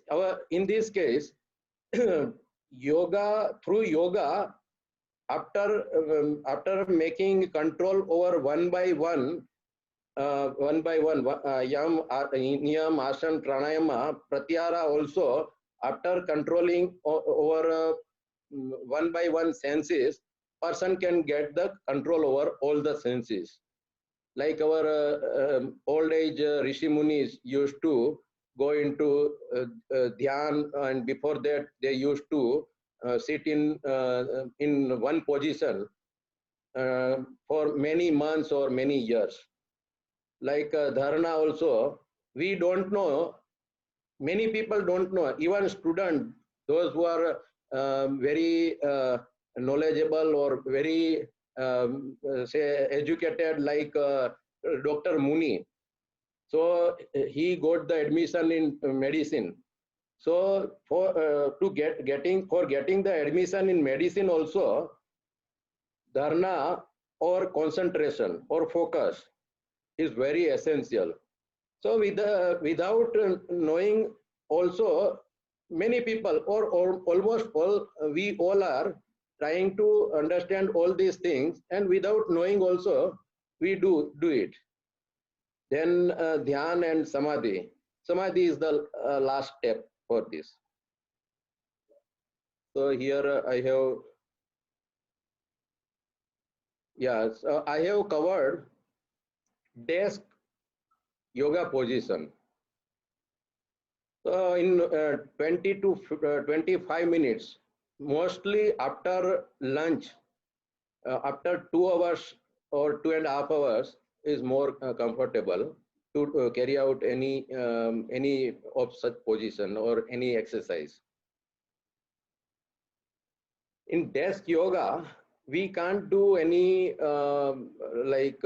yoga, through yoga, after making control over one by one, yam, niyam, asana, pranayama, pratyahara also, after controlling over one by one senses, person can get the control over all the senses. Like our old age Rishi Munis used to go into dhyan, and before that they used to sit in one position for many months or many years. Like dharana also, we don't know, many people don't know, even students, those who are very knowledgeable or very say educated, like Dr. Muni. So he got the admission in medicine. So for getting the admission in medicine also, dharana or concentration or focus is very essential. So without knowing also, many people or almost all, we all are trying to understand all these things, and without knowing also we do it. Then dhyan and samadhi. Samadhi is the last step for this. So here I have, so I have covered desk yoga position. So in 20 to 25 minutes, mostly after lunch, after 2 hours or 2.5 hours is more comfortable to carry out any of such position or any exercise. In desk yoga, we can't do any like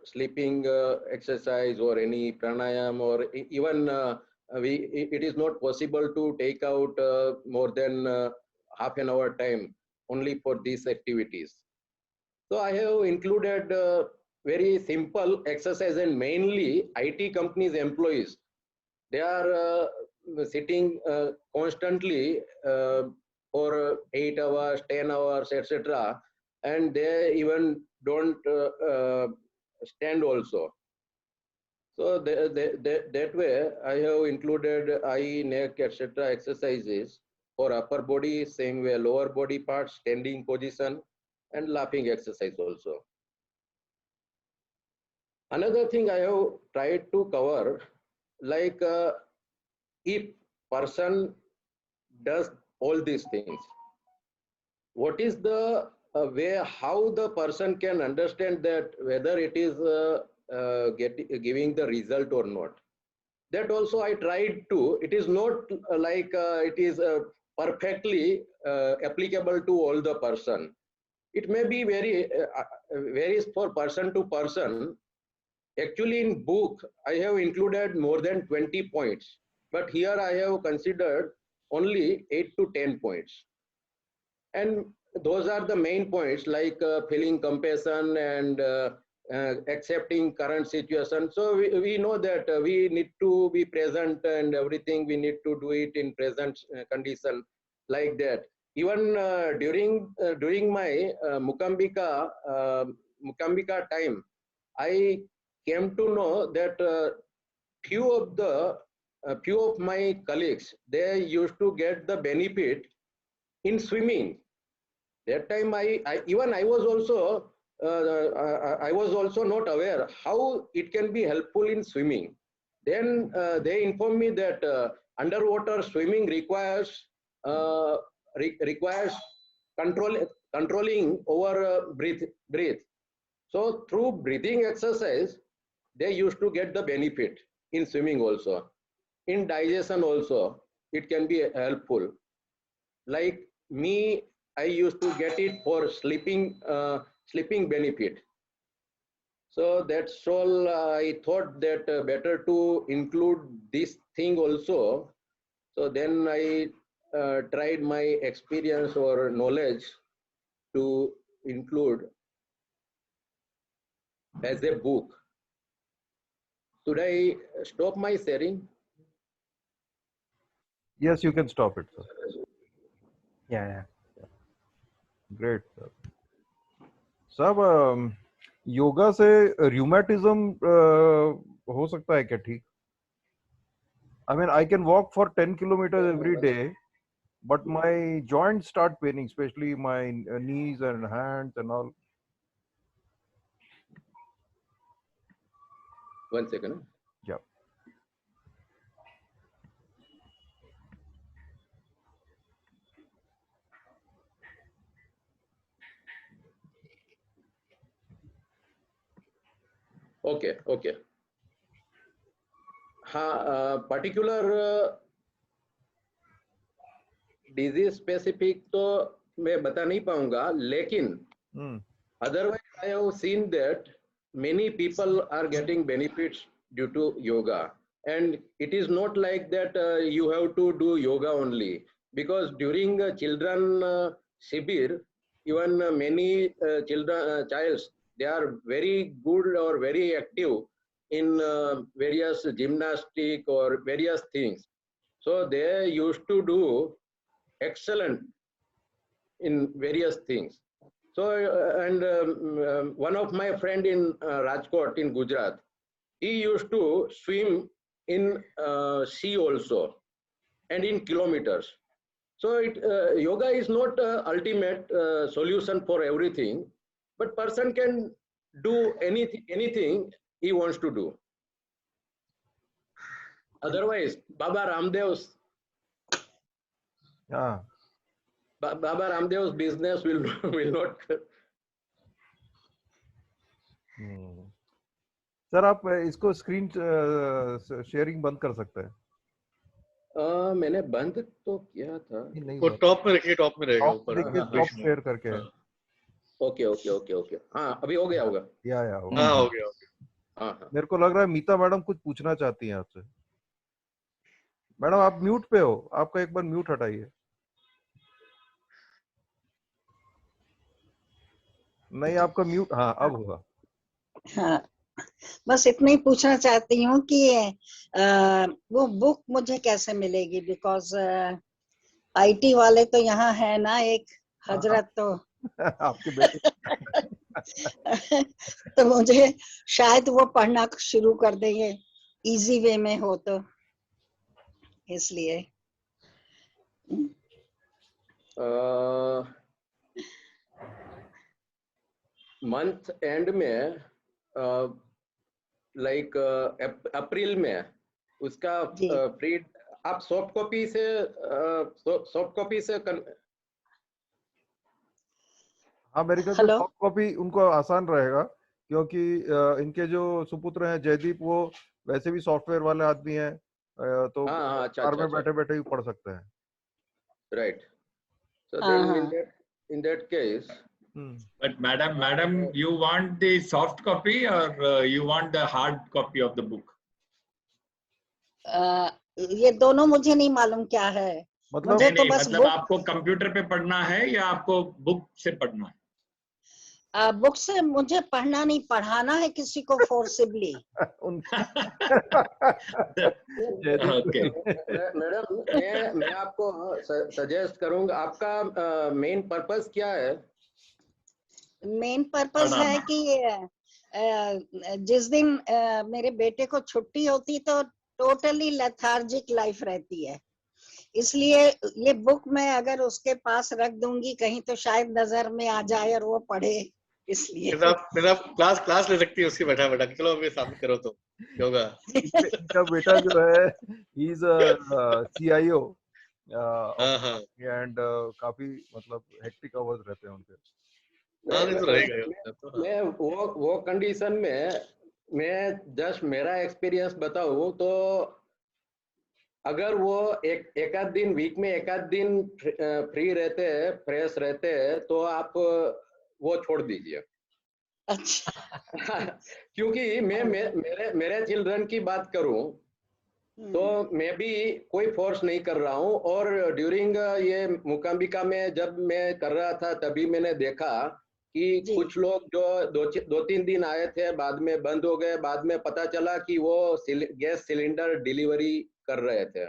sleeping exercise or any pranayam, or even it is not possible to take out more than half an hour time only for these activities. So I have included very simple exercise, and mainly IT companies employees, they are sitting constantly for 8 hours, 10 hours, etc. And they even don't stand also. So that way, I have included eye, neck, etc. exercises for upper body, same way lower body parts, standing position, and laughing exercise also. Another thing I have tried to cover, like if person does all these things, what is the way how the person can understand that whether it is giving the result or not? That also I tried to. It is not like it is perfectly applicable to all the person. It may be varies for person to person. Actually, in book I have included more than 20 points, but here I have considered only 8 to 10 points. And those are the main points, like feeling compassion and accepting current situation. So we know that we need to be present, and everything we need to do it in present condition, like that. Even during my Mukambika time, I came to know that few of my colleagues, they used to get the benefit in swimming. That time I was also not aware how it can be helpful in swimming. Then they informed me that underwater swimming requires controlling over breath. So through breathing exercise, they used to get the benefit in swimming also. In digestion also, it can be helpful. Like I used to get it for sleeping benefit. So that's all. I thought that better to include this thing also. So then I tried my experience or knowledge to include as a book. Should I stop my sharing? Yes, you can stop it, sir. Yeah. Great, sir. सब योगा से rheumatism हो सकता है क्या ठीक? I mean, I can walk for 10 kilometers every day, but my joints start paining, especially my knees and hands and all. 1 second. Yeah. Okay. हाँ, particular disease specific तो मैं बता नहीं पाऊंगा, लेकिन otherwise I have seen that many people are getting benefits due to yoga, and it is not like that you have to do yoga only, because during children shibir, even many childs, they are very good or very active in various gymnastic or various things. So they used to do excellent in various things. So and one of my friend in Rajkot in Gujarat, he used to swim in sea also, and in kilometers. So yoga is not ultimate solution for everything, but person can do anything he wants to do. Otherwise, Baba Ramdev's business will not. Sir आप इसको screen sharing बंद कर सकते हैं? मैंने बंद तो किया था। वो टॉप में रखिए, टॉप में रहेगा ऊपर। देखिए टॉप शेयर करके। ओके। हाँ अभी हो गया होगा। हाँ हो गया। हाँ। मेरे को लग रहा है मीता मैडम कुछ पूछना चाहती हैं आपसे। मैडम आप म्यूट पे हो, आपका एक बार म्यूट हटाइए। नहीं आपका म्यूट, हाँ अब होगा। हाँ बस इतना ही पूछना चाहती हूँ कि वो बुक मुझे कैसे मिलेगी, बिकॉज आईटी वाले तो यहाँ है ना एक हजरत, तो आपके बेटे तो मुझे शायद वो पढ़ना शुरू कर देंगे इजी वे में हो तो, इसलिए मंथ एंड में लाइक अप्रैल में उसका फ्री आप सॉफ्ट कॉपी से हाँ मेरे ख्याल से सॉफ्ट कॉपी उनको आसान रहेगा, क्योंकि इनके जो सुपुत्र हैं जयदीप वो वैसे भी सॉफ्टवेयर वाले आदमी हैं, तो कार में बैठे बैठे ही पढ़ सकते हैं। Right, so then in that case But madam, you want the soft copy or you want the hard copy of the book? ये दोनों मुझे नहीं मालूम क्या है। मतलब नहीं, तो बस मतलब आपको कंप्यूटर पे पढ़ना है या आपको बुक से पढ़ना है? बुक से मुझे पढ़ना नहीं, पढ़ाना है किसी को फोर्सिबली। मैडम मैं आपको सजेस्ट करूंगा, आपका मेन पर्पस क्या है? मेन पर्पस है कि जिस दिन मेरे बेटे को छुट्टी होती तो टोटली लेथार्जिक लाइफ रहती है, इसलिए ये बुक मैं अगर उसके पास रख दूंगी कहीं तो शायद नजर में आ जाए और वो पढ़े, इसलिए। मेरा क्लास ले सकती है उसकी बैठा चलो अभी सामने करो तो योगा। इनका बेटा जो है he is a CIO and काफी मतलब हेक्टिक आवर्स रहते हैं उनके। मैं वो कंडीशन में मैं जस्ट मेरा एक्सपीरियंस बताऊं तो अगर वो एक आध दिन वीक में एक आध दिन फ्री रहते हैं, फ्रेश रहते हैं, तो आप वो छोड़ दीजिए। अच्छा। क्योंकि मैं मेरे चिल्ड्रन की बात करूं तो मैं भी कोई फोर्स नहीं कर रहा हूं, और ड्यूरिंग ये मूकांबिका में जब मैं कर रहा था तभी मैंने देखा कि कुछ लोग जो 2-3 दिन आए थे, बाद में बंद हो गए, बाद में पता चला कि वो गैस सिलेंडर डिलीवरी कर रहे थे।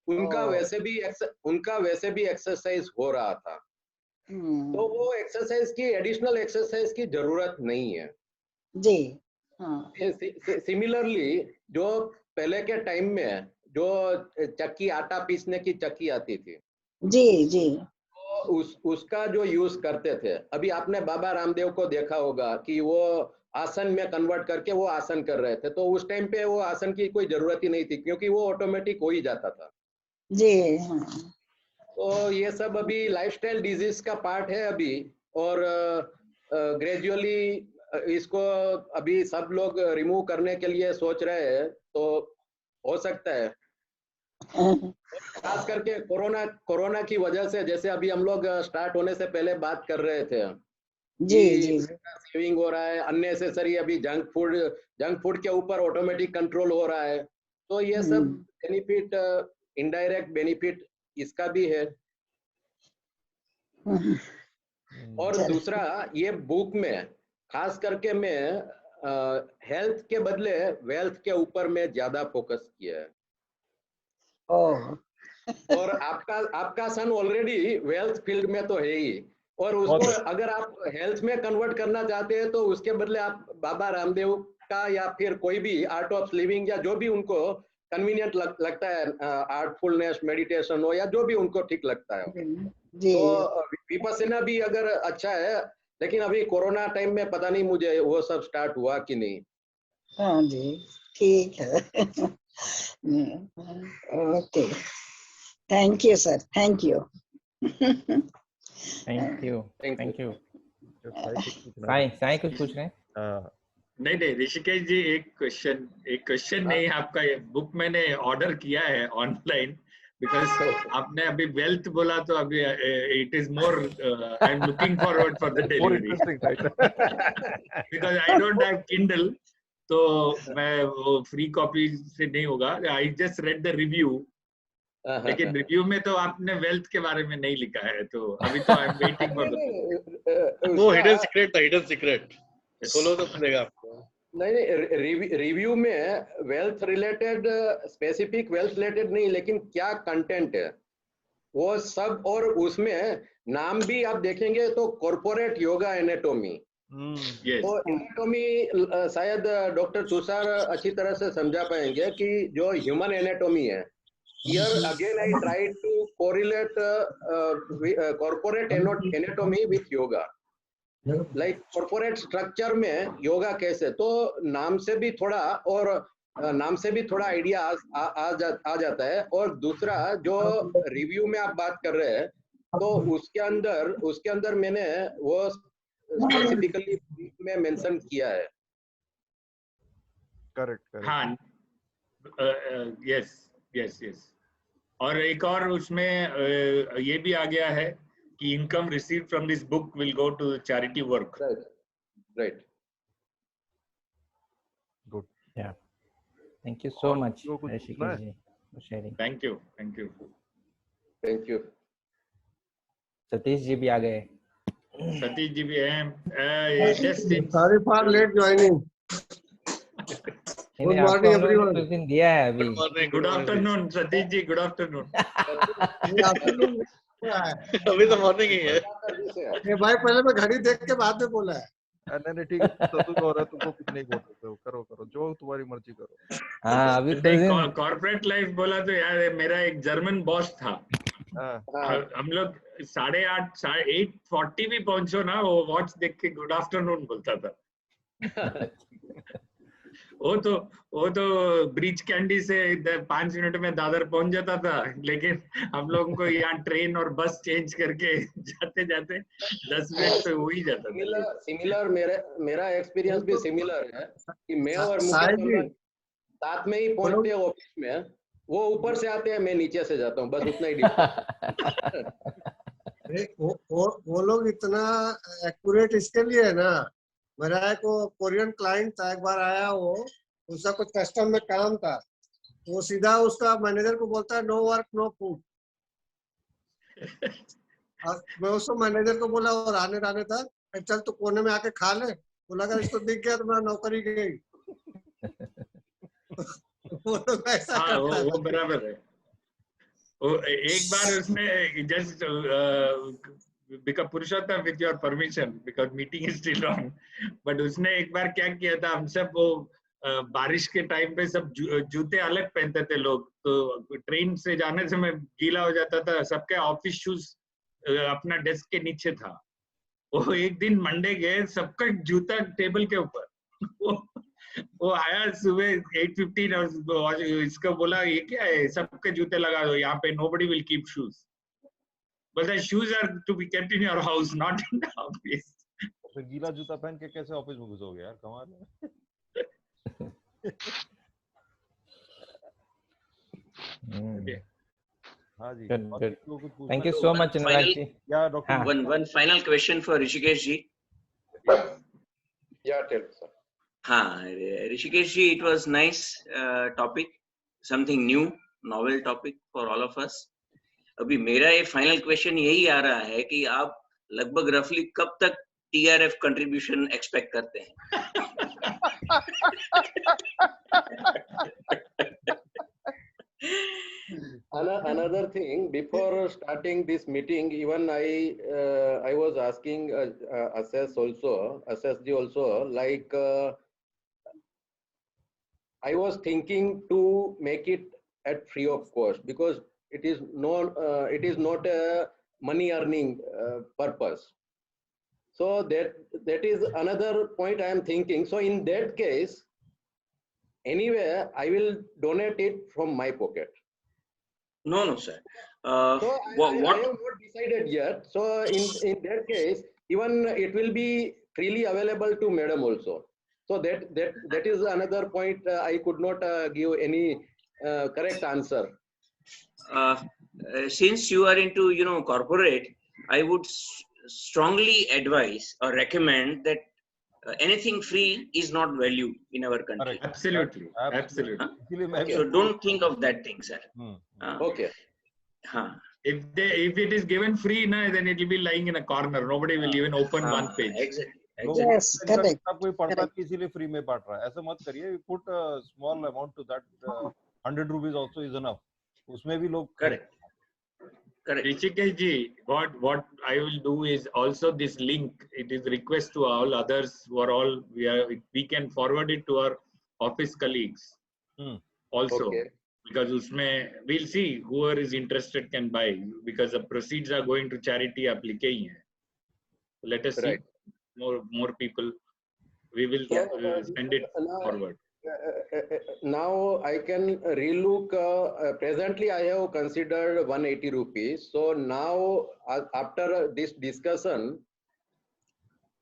उनका वैसे भी एक्सरसाइज हो रहा था, तो वो एक्सरसाइज की, एडिशनल एक्सरसाइज की जरूरत नहीं है जी। सिमिलरली जो पहले के टाइम में जो चक्की, आटा पीसने की चक्की आती थी, जी जी, तो उसका जो यूज करते थे। अभी आपने बाबा रामदेव को देखा होगा कि वो आसन में कन्वर्ट करके वो आसन कर रहे थे, तो उस टाइम पे वो आसन की कोई जरूरत ही नहीं थी, क्योंकि वो ऑटोमेटिक हो ही जाता था जी। तो ये सब अभी लाइफस्टाइल डिजीज का पार्ट है अभी, और ग्रेजुअली इसको अभी सब लोग रिमूव करने के लिए सोच रहे हैं, तो हो सकता है। खास करके कोरोना की वजह से, जैसे अभी हम लोग स्टार्ट होने से पहले बात कर रहे थे जी, सेविंग हो रहा है, अननेसेसरी अभी जंक फूड के ऊपर ऑटोमेटिक कंट्रोल हो रहा है, तो ये सब बेनिफिट, इनडायरेक्ट बेनिफिट इसका भी है। और दूसरा, ये बुक में खास करके मैं हेल्थ के बदले वेल्थ के ऊपर में ज्यादा फोकस किया है। और आपका सन ऑलरेडी वेल्थ फील्ड में तो है ही, और उसको अगर आप हेल्थ में कन्वर्ट करना चाहते हैं तो उसके बदले आप बाबा रामदेव का या फिर कोई भी आर्ट ऑफ लिविंग, या जो भी उनको कन्वीनियंट लगता है, आर्टफुलनेस, मेडिटेशन हो, या जो भी उनको ठीक लगता है, तो विपस्सना भी अगर अच्छा है, लेकिन अभी कोरोना टाइम में पता नहीं मुझे वो सब स्टार्ट हुआ कि नहीं। हाँ जी, ठीक है। Okay, thank you sir, thank you. Thank you, thank you. Sai कुछ पूछ रहे हैं? नहीं, ऋषिकेश जी, एक क्वेश्चन नहीं, आपका ये बुक मैंने ऑर्डर किया है ऑनलाइन, बिकॉज आपने अभी वेल्थ बोला, तो अभी it is more, I am looking forward for the delivery, because I don't have Kindle, तो मैं वो फ्री कॉपी से नहीं होगा। I just read the review, लेकिन रिव्यू में तो आपने वेल्थ के बारे में नहीं लिखा है, तो अभी तो I am waiting for the, वो हिडन सीक्रेट था, हिडन सीक्रेट खोलो तो मिलेगा आपको। नहीं, रिव्यू में wealth related, specific wealth related नहीं, लेकिन क्या कंटेंट है वो सब, और उसमें नाम भी आप देखेंगे तो कॉर्पोरेट योगा एनाटॉमी, तो एनाटॉमी शायद डॉक्टर तुषार अच्छी तरह से समझा पाएंगे कि जो ह्यूमन एनाटॉमी है, here again I try to correlate corporate anatomy with yoga, like corporate structure में योगा कैसे, तो नाम से भी थोड़ा आइडिया आ जाता है। और दूसरा, जो रिव्यू में आप बात कर रहे हैं, तो उसके अंदर मैंने वो स्पेसिफिकली में मेंशन किया है। करेक्ट। हाँ, यस। और एक और उसमें ये भी आ गया है कि income received from this book will go to charity work. Right. Good. Yeah. Thank you so much, Rishikesh ji, for sharing. Thank you. Satish ji भी आ गए। सतीश जी भी हैं। Just in. Sorry for late joining. Good morning everyone. कुछ दिन दिया है अभी। Good afternoon, Satish ji. Good afternoon. अभी तो मॉर्निंग ही है। भाई पहले मैं घड़ी देख के बाद में बोला है। नहीं ठीक है, तो तुम हो रहा, तुमको कुछ नहीं बोल सकते हो, करो जो तुम्हारी मर्जी करो। हाँ, अभी तो कॉर्पोरेट लाइफ बोला तो यार, मेरा एक जर्मन बॉस था, हम लोग 8:30 8:40 भी पहुंचो ना, वो वॉच देख के गुड आफ्टरनून बोलता था। वो तो ब्रिज कैंडी से 5 मिनट में दादर पहुंच जाता था, लेकिन हम लोगों को यहाँ ट्रेन और बस चेंज करके जाते 10 मिनट तो हो ही जाता था। सिमिलर मेरा एक्सपीरियंस भी सिमिलर है कि मैं और मुकेश साथ में ही पहुंचते ऑफिस में, वो ऊपर से आते हैं, मैं नीचे से जाता हूँ, बस उतना ही डिफरेंस। वो लोग इतना एक्यूरेट इसके लिए है ना। मेरा एक कोरियन क्लाइंट था, एक बार आया वो, उसका कुछ कस्टम में काम था, वो सीधा उसका मैनेजर को बोलता है नो वर्क नो फूड। मैं उसको मैनेजर को बोला और आने था, चल तू कोने में आके खा ले। बोला अगर इसको दिख गया तो मैं नौकरी गई। वो लोग ऐसा करता है। वो बराबर है। एक बार उसने just because Purushottam with your permission because meeting is still on, but उसने एक बार क्या किया था, हम सब वो बारिश के टाइम पे सब जूते अलग पहनते थे लोग, तो ट्रेन से जाने से मैं गीला हो जाता था, सबके ऑफिस शूज अपना डेस्क के नीचे था। वो एक दिन मंडे गए, सबका जूता टेबल के ऊपर। वो आया सुबह 8:15 और इसको बोला ये क्या है, सबके जूते लगा दो यहाँ पे, nobody will keep shoes. But the shoes are to be kept in your house, not in the office. फिर गीला जूता पहन के कैसे ऑफिस में घुसोगे यार, कमाल है। हाँ जी, thank you so much Anurag ji. या doctor one final question for Rishikesh ji. Yeah, tell me, sir. हाँ, Rishikesh ji, it was nice topic, something new, novel topic for all of us. अभी मेरा ये फाइनल क्वेश्चन यही आ रहा है कि आप लगभग रफली कब तक TRF कंट्रीब्यूशन एक्सपेक्ट करते हैं? Another thing, before starting this meeting, even I was asking Assess ji also, like I was thinking to make it at free of cost, because it is not a money earning purpose. So that is another point I am thinking. So in that case, anyway, I will donate it from my pocket. No, sir. So I have not decided yet. So in that case, even it will be freely available to Madam also. So that is another point. I could not give any correct answer. Since you are into corporate, I would strongly advise or recommend that anything free is not value in our country. Absolutely. Okay. So don't think of that thing, sir. Okay. If it is given free, then it will be lying in a corner. Nobody will even open one page. Exactly. Yes, correct. कोई पढ़ता है इसीलिए free में बांट रहा है, ऐसा मत करिए. Put a small amount to that. 100 rupees also is enough. उसमें भी लोग. Correct. Rishikesh ji, what I will do is also this link. It is request to all others who are all we can forward it to our office colleagues also. Okay. Because usme we'll see whoever is interested can buy, because the proceeds are going to charity. Aap likhe hi hai. Let us see more people. We will send it forward. Now I can relook. Presently, I have considered 180 rupees. So now, after this discussion,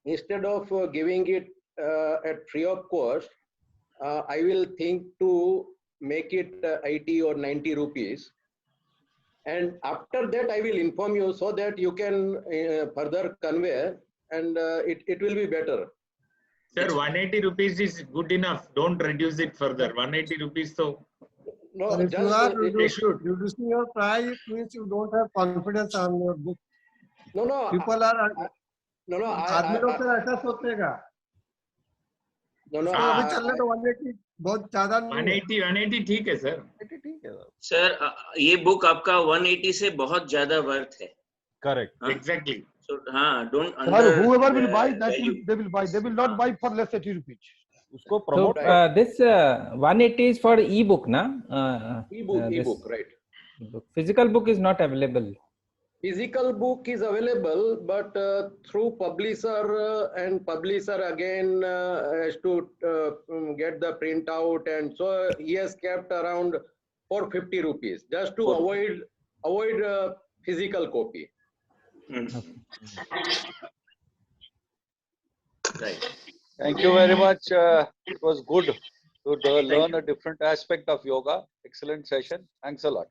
instead of giving it at free of cost, I will think to make it 80 or 90 rupees. And after that, I will inform you so that you can further convey, and it will be better. Sir, 180 rupees is good enough. Don't reduce it further. 180 rupees, so. No, if you are reducing your price, it means you don't have confidence on your book. No. People are. No. आदमी लोग तो ऐसा सोचेगा. No. अभी चलने तो 180 बहुत ज़्यादा नहीं. 180 ठीक है सर. सर, ये बुक आपका 180 से बहुत ज़्यादा वर्थ है. Correct. Exactly. So, don't. Whoever will buy that, they will buy. They will not buy for less 80 rupees. उसको promote. So this 180 is for e-book, na? E-book, right? Physical book is not available. Physical book is available, but through publisher, and publisher again has to get the printout, and so he has kept around 450 rupees just to avoid physical copy. Right. Thank you very much. It was good to learn a different aspect of yoga. Excellent session. Thanks a lot.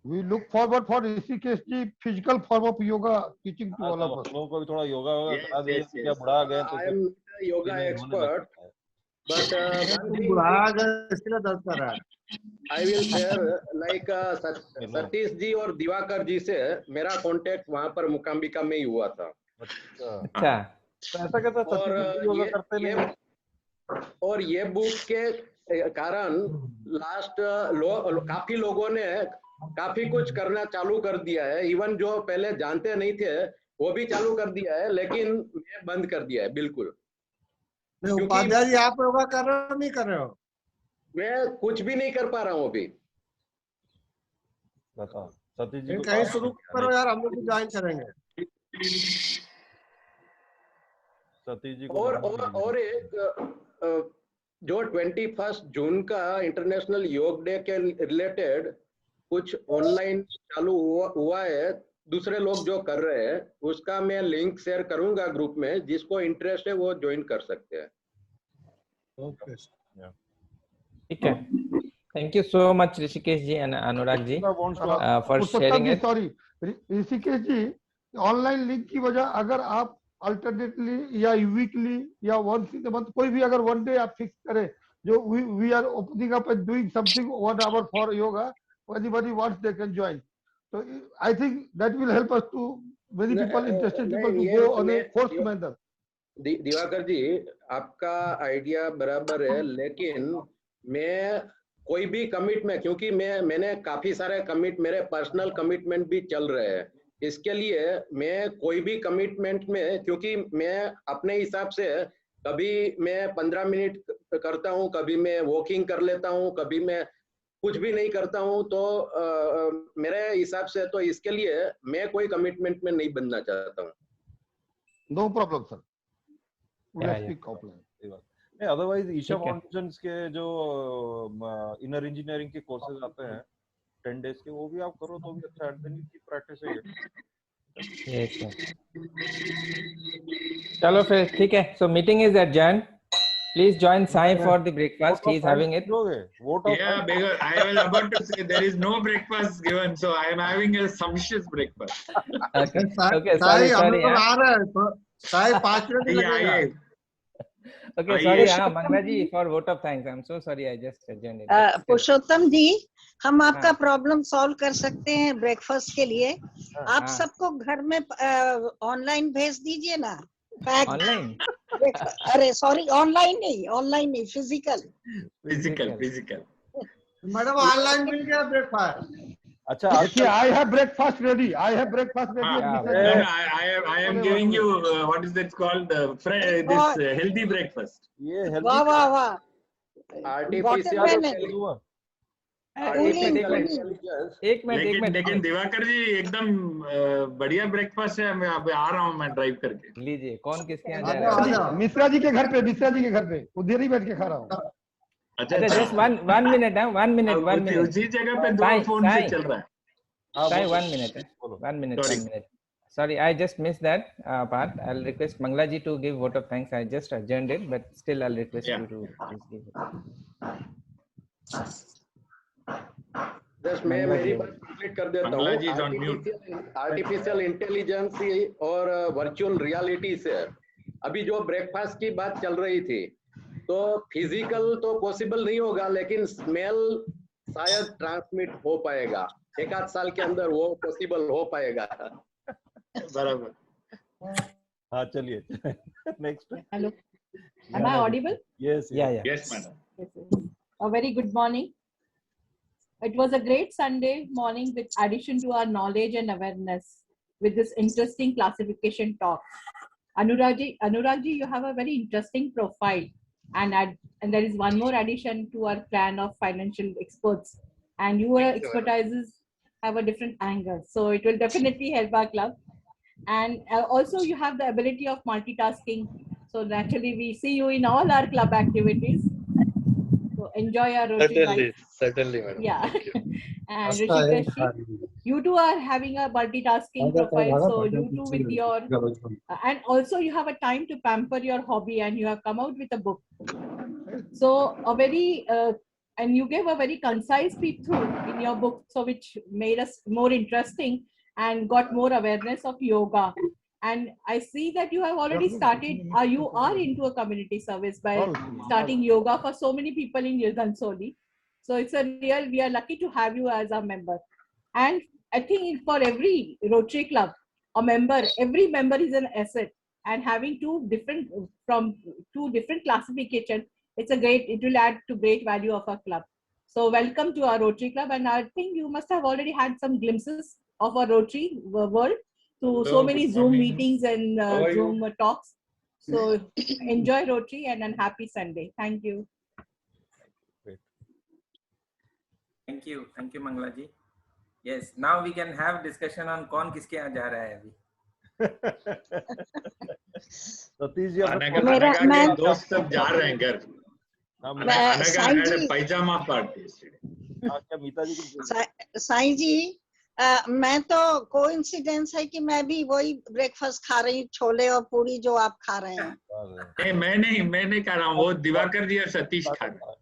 We look forward for Rishikesh ji physical form of yoga teaching to all of us. लोगों को भी थोड़ा योगा करा दीजिए, yes, क्या बुढ़ा गए तो I am not a yoga expert, but one thing I will share, like Satish ji और दिवाकर जी से मेरा कांटेक्ट वहां पर मुकाम्बिका में ही हुआ था। अच्छा, तो ऐसा कहता सतीश जी योगा करते नहीं। और ये बुक के कारण लास्ट काफी लोगों ने काफी कुछ करना चालू कर दिया है। इवन जो पहले जानते नहीं थे वो भी चालू कर दिया है, लेकिन मैं बंद कर दिया है बिल्कुल। उपाध्याय जी आप योगा कर रहे हो नहीं कर रहे हो? मैं कुछ भी नहीं कर पा रहा हूँ अभी। बताओ सतीश जी कहीं शुरू करो यार, हम लोग भी ज्वाइन करेंगे। सतीश जी और एक जो 21 जून का इंटरनेशनल योग डे के रिलेटेड कुछ ऑनलाइन चालू हुआ है, दूसरे लोग जो कर रहे हैं, उसका मैं लिंक शेयर करूंगा ग्रुप में। जिसको इंटरेस्ट है वो ज्वाइन कर सकते हैं। ओके, ठीक है। Thank you so much Rishikesh ji and Anurag ji for sharing it. Sorry Rishikesh ji, online link की वजह अगर आप अल्टरनेटली या वीकली या वंस इन द मंथ कोई भी अगर वन डे आप फिक्स करें, जो we are opening up and doing something 1 hour for yoga, anybody wants they can join. So I think that will help us to many people, interested people to go on a forced manner. Divakar ji आपका idea बराबर है, लेकिन मैं कोई भी commitment, क्योंकि मैंने काफी सारे मेरे पर्सनल कमिटमेंट भी चल रहे हैं, इसके लिए मैं कोई भी कमिटमेंट में, क्योंकि मैं अपने हिसाब से कभी मैं 15 मिनट करता हूँ, कभी मैं वॉकिंग कर लेता हूँ, कभी मैं कुछ भी नहीं करता हूँ। तो मेरे हिसाब से तो इसके लिए मैं कोई कमिटमेंट में नहीं बनना चाहता हूँ। No problem sir, let's speak offline. नहीं, अदरवाइज ईशा फाउंडेशन के जो इनर इंजीनियरिंग के कोर्सेज आते हैं 10 days के, वो भी आप करो तो भी अच्छा है, की प्रैक्टिस है ये। चलो फिर ठीक है, so meeting is adjourn. Please join Sai for the breakfast. He is having it. Yeah, because I was about to say there is no breakfast given, so I am having a sumptuous breakfast. Okay. Okay. Sorry. Sai 5 minute लगेगा। Okay. Sorry. Mangla ji, for vote of thanks. I'm so sorry. I just adjourned it. पुरुषोत्तम जी, हम आपका problem solve कर सकते हैं breakfast के लिए। आप सबको घर में ऑनलाइन भेज दीजिए ना। ऑनलाइन? अरे सॉरी, ऑनलाइन नहीं, फिजिकल। मैडम ऑनलाइन मिल गया ब्रेकफास्ट। अच्छा, I have breakfast ready. I am giving you what is that called, this healthy breakfast. ये healthy। वाह। एक मिनट। लेकिन दिवाकर जी एकदम बढ़िया ब्रेकफास्ट है। मैं अभी आ रहा हूँ, मैं ड्राइव करके। लीजिए, कौन किसके यहाँ जा रहा है? मिश्रा जी के घर पे उधर ही बैठ के खा रहा हूँ। अच्छा, जस्ट वन मिनट। उसी जगह पे 2 फोन से चल रहा है। Sai, 1 minute. Sorry, I just missed that part. I'll request Mangla ji to give vote of thanks. I just adjourned it, but still I'll request you to please give it. Just मैं मेरी बात complete कर देता हूँ। Artificial intelligence और virtual reality से अभी जो ब्रेकफास्ट की बात चल रही थी, तो फिजिकल तो पॉसिबल नहीं होगा, लेकिन स्मेल शायद ट्रांसमिट हो पाएगा। 1-8 साल के अंदर वो पॉसिबल हो पाएगा। बराबर। हाँ, चलिए next. Hello, am I audible? Yes, madam. A very good morning. It was a great Sunday morning with addition to our knowledge and awareness with this interesting classification talk. Anurag ji, you have a very interesting profile, and there is one more addition to our plan of financial experts, and your expertises have a different angle, so it will definitely help our club. And also you have the ability of multitasking, so naturally we see you in all our club activities. So enjoy your Rotary life. Certainly, madam. Yeah. And Rishikesh, you two are having a multitasking profile, so you two with your and also you have a time to pamper your hobby, and you have come out with a book. So a very and you gave a very concise peek through in your book, so which made us more interesting and got more awareness of yoga. And I see that you have already started, you are into a community service by starting yoga for so many people in Gansoli. So it's a real, we are lucky to have you as a member. And I think for every Rotary Club, every member is an asset. And having two different classification, it will add to great value of our club. So welcome to our Rotary Club. And I think you must have already had some glimpses of our Rotary world through so many Zoom meetings and Zoom talks. So enjoy Rotary and a happy Sunday. Thank you. Thank you, Mangala ji. Yes, now we can have discussion on कौन किसके यहाँ जा रहा है अभी. सतीश जी अनगा के दोस्त सब जा रहे हैं घर. अनगा had a pajama party yesterday. क्या मीता जी साईं जी, मैं तो कोइंसिडेंस है कि मैं भी वही ब्रेकफास्ट खा रही हूँ, छोले और पूरी जो आप खा रहे हैं. नहीं, मैं नहीं खा रहा हूँ, वो दिवाकर जी और सतीश खा रहे हैं.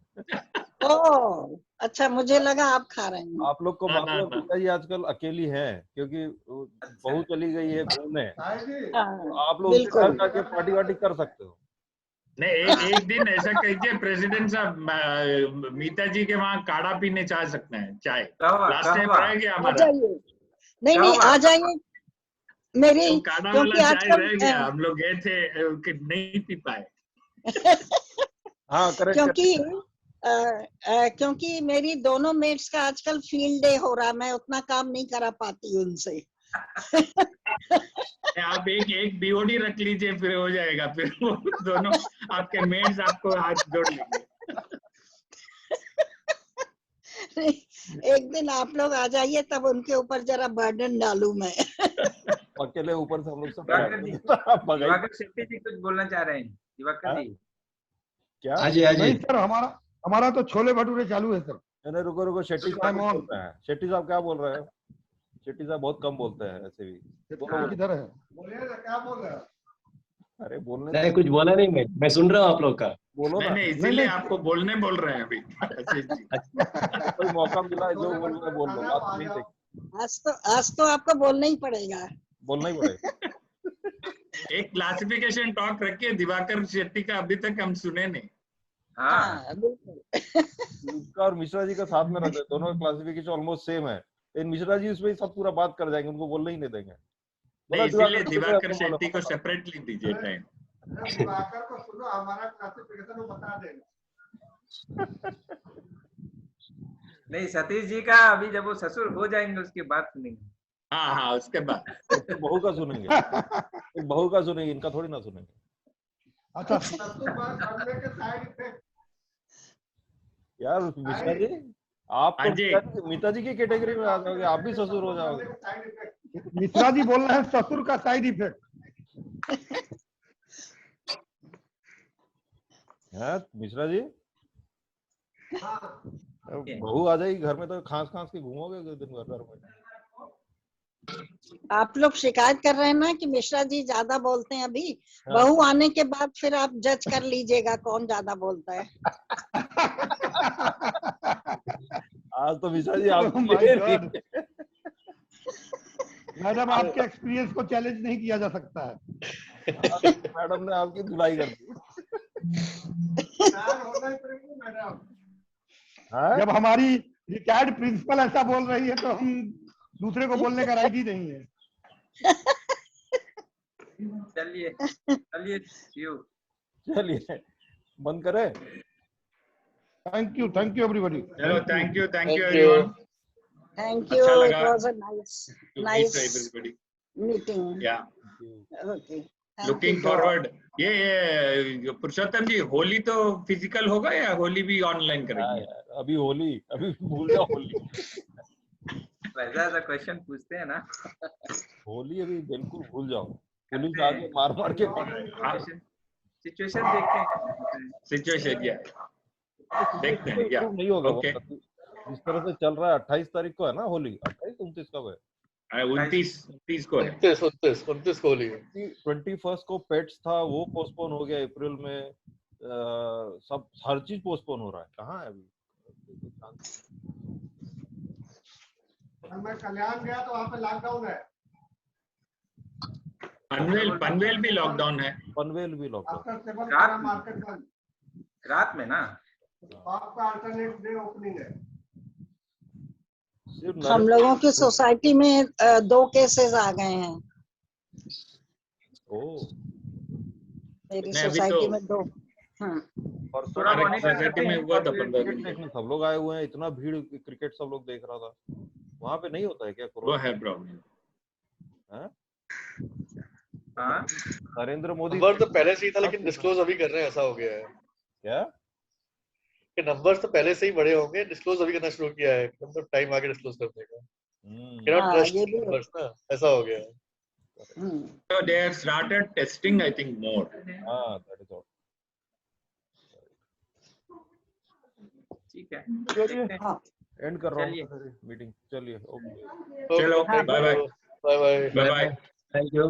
ओह अच्छा, मुझे लगा आप खा रहे हैं. आप लोग को मालूम है मीता जी आजकल अकेली हैं क्योंकि बहू चली गई है घूमने. आप लोग उनके घर जाके पार्टी वार्टी कर सकते हो. नहीं, एक दिन ऐसा कीजिए प्रेसिडेंट साहब, मीता जी के वहाँ काढ़ा पीने जा सकते हैं, चाय. लास्ट टाइम रह गया हमारा. नहीं आ जाइए मेरी, तो काढ़ा वाला चाय रह गया, हम लोग गए थे कि नहीं पी पाए. हाँ करेक्ट. क्योंकि मेरी दोनों मेट्स का आजकल फील्ड डे हो रहा है, मैं उतना काम नहीं करा पाती उनसे. आप एक बीओडी रख लीजिए, फिर हो जाएगा. फिर वो दोनों आपके मेट्स आपको हाथ जोड़ लेंगे. एक दिन आप लोग आ जाइए, तब उनके ऊपर जरा बर्डन डालू मैं. अकेले ऊपर से हम लोग सब. दिवाकर शेट्टी जी कुछ बोलना चाह रहे हैं. दिवाकर जी क्या? नहीं सर, हमारा तो छोले भटूरे चालू है सर. नहीं रुको, शेट्टी साहब बोल रहे हैं. शेट्टी साहब क्या बोल रहे हैं? शेट्टी साहब बहुत कम बोलते हैं ऐसे भी. किधर है? बोलिए ना, क्या बोल रहे हैं? अरे बोलने नहीं, कुछ बोला नहीं, मैं सुन रहा हूँ आप लोग का. बोलो ना. नहीं, इसीलिए आपको बोलने बोल रहे हैं अभी. कोई मौका मिला है जो बोल रहे बोल लो, बात नहीं देखी. आज तो आपको बोलना ही पड़ेगा. बोलना ही पड़ेगा. एक क्लासिफिकेशन टॉक रखिए दिवाकर शेट्टी का, अभी तक हम सुने नहीं. हाँ उसका और मिश्रा जी का साथ में रहते हैं, दोनों का क्लासिफिकेशन ऑलमोस्ट सेम है. लेकिन मिश्रा जी उसमें सब पूरा बात कर जाएंगे, उनको बोलने ही नहीं देंगे. नहीं, इसलिए दिवाकर शेट्टी को सेपरेटली दीजिए टाइम. दिवाकर को सुनो, हमारा क्लासिफिकेशन वो बता देगा. नहीं, सतीश जी का अभी जब वो ससुर हो जाएंगे उसके बाद सुनेंगे. हाँ, उसके बाद बहू का सुनेंगे. बहू का सुनेंगे, इनका थोड़ी ना सुनेंगे. अच्छा यार मिश्रा जी, आप तो मीता जी की कैटेगरी में आ जाओगे, आप भी ससुर हो जाओगे. मिश्रा जी बोल रहे हैं ससुर का साइड इफेक्ट. मिश्रा जी बहू आ जाएगी घर में तो खांस के घूमोगे दिन भर घर में. आप लोग शिकायत कर रहे हैं ना कि मिश्रा जी ज्यादा बोलते हैं. अभी बहू आने के बाद फिर आप जज कर लीजिएगा कौन ज्यादा बोलता है. आज तो मिश्रा जी आप मैडम, आपके एक्सपीरियंस को चैलेंज नहीं किया जा सकता है. मैडम ने आपकी धुलाई कर दी. जब हमारी रिटायर्ड प्रिंसिपल ऐसा बोल रही है तो हम दूसरे को बोलने का राइट ही नहीं है. चलिए बंद करें. Thank you everybody. चलो, thank you everyone. Thank you. It was a nice meeting. Yeah. Okay. Looking forward. ये पुरुषोत्तम जी, होली तो फिजिकल होगा या होली भी ऑनलाइन करेंगे? अभी भूल जाओ होली. वैसा क्वेश्चन पूछते हैं ना. होली अभी बिल्कुल भूल जाओ. पुलिस आगे मार के सिचुएशन देखते हैं. सिचुएशन देखते हैं. क्या नहीं होगा. जिस तरह से चल रहा है 28 तारीख को है ना होली. 28-29 कब है? 29 को है. 29 को होली है. 21 को पेट्स था, वो पोस्टपोन हो गया अप्रैल में. सब हर चीज पोस्टपोन हो रहा है। कहाँ है अभी? मैं कल्याण गया तो वहाँ पे लॉकडाउन है। पनवेल भी लॉकडाउन है। पनवेल भी लॉकडाउन मार्केट बंद रात में ना। आपका अल्टरनेट डे ओपनिंग है। हम लोगों की सोसाइटी में 2 केसेस आ गए हैं। मेरी सोसाइटी में 2। और सोसाइटी में हुआ था 15 दिन देखने सब लोग आए हुए हैं, इतना भीड़, क्रिकेट सब लोग देख रहा था। वहाँ पे नहीं होता है क्या कोरोना? वो है प्रॉब्लम। नरेंद्र मोदी नंबर तो पहले से ही था, लेकिन डिस्क्लोज अभी कर रहे हैं, ऐसा हो गया है। क्या कि नंबर्स तो पहले से ही बड़े होंगे, डिस्क्लोज अभी करना शुरू किया है, मतलब टाइम आगे डिस्क्लोज करने का। Cannot trust numbers ना, ऐसा हो गया है। So they have started testing, I think, more. that is all. ठीक है, चलिए एंड कर रहा हूँ मीटिंग। चलिए ओके, चलो bye bye. Bye bye. Thank you.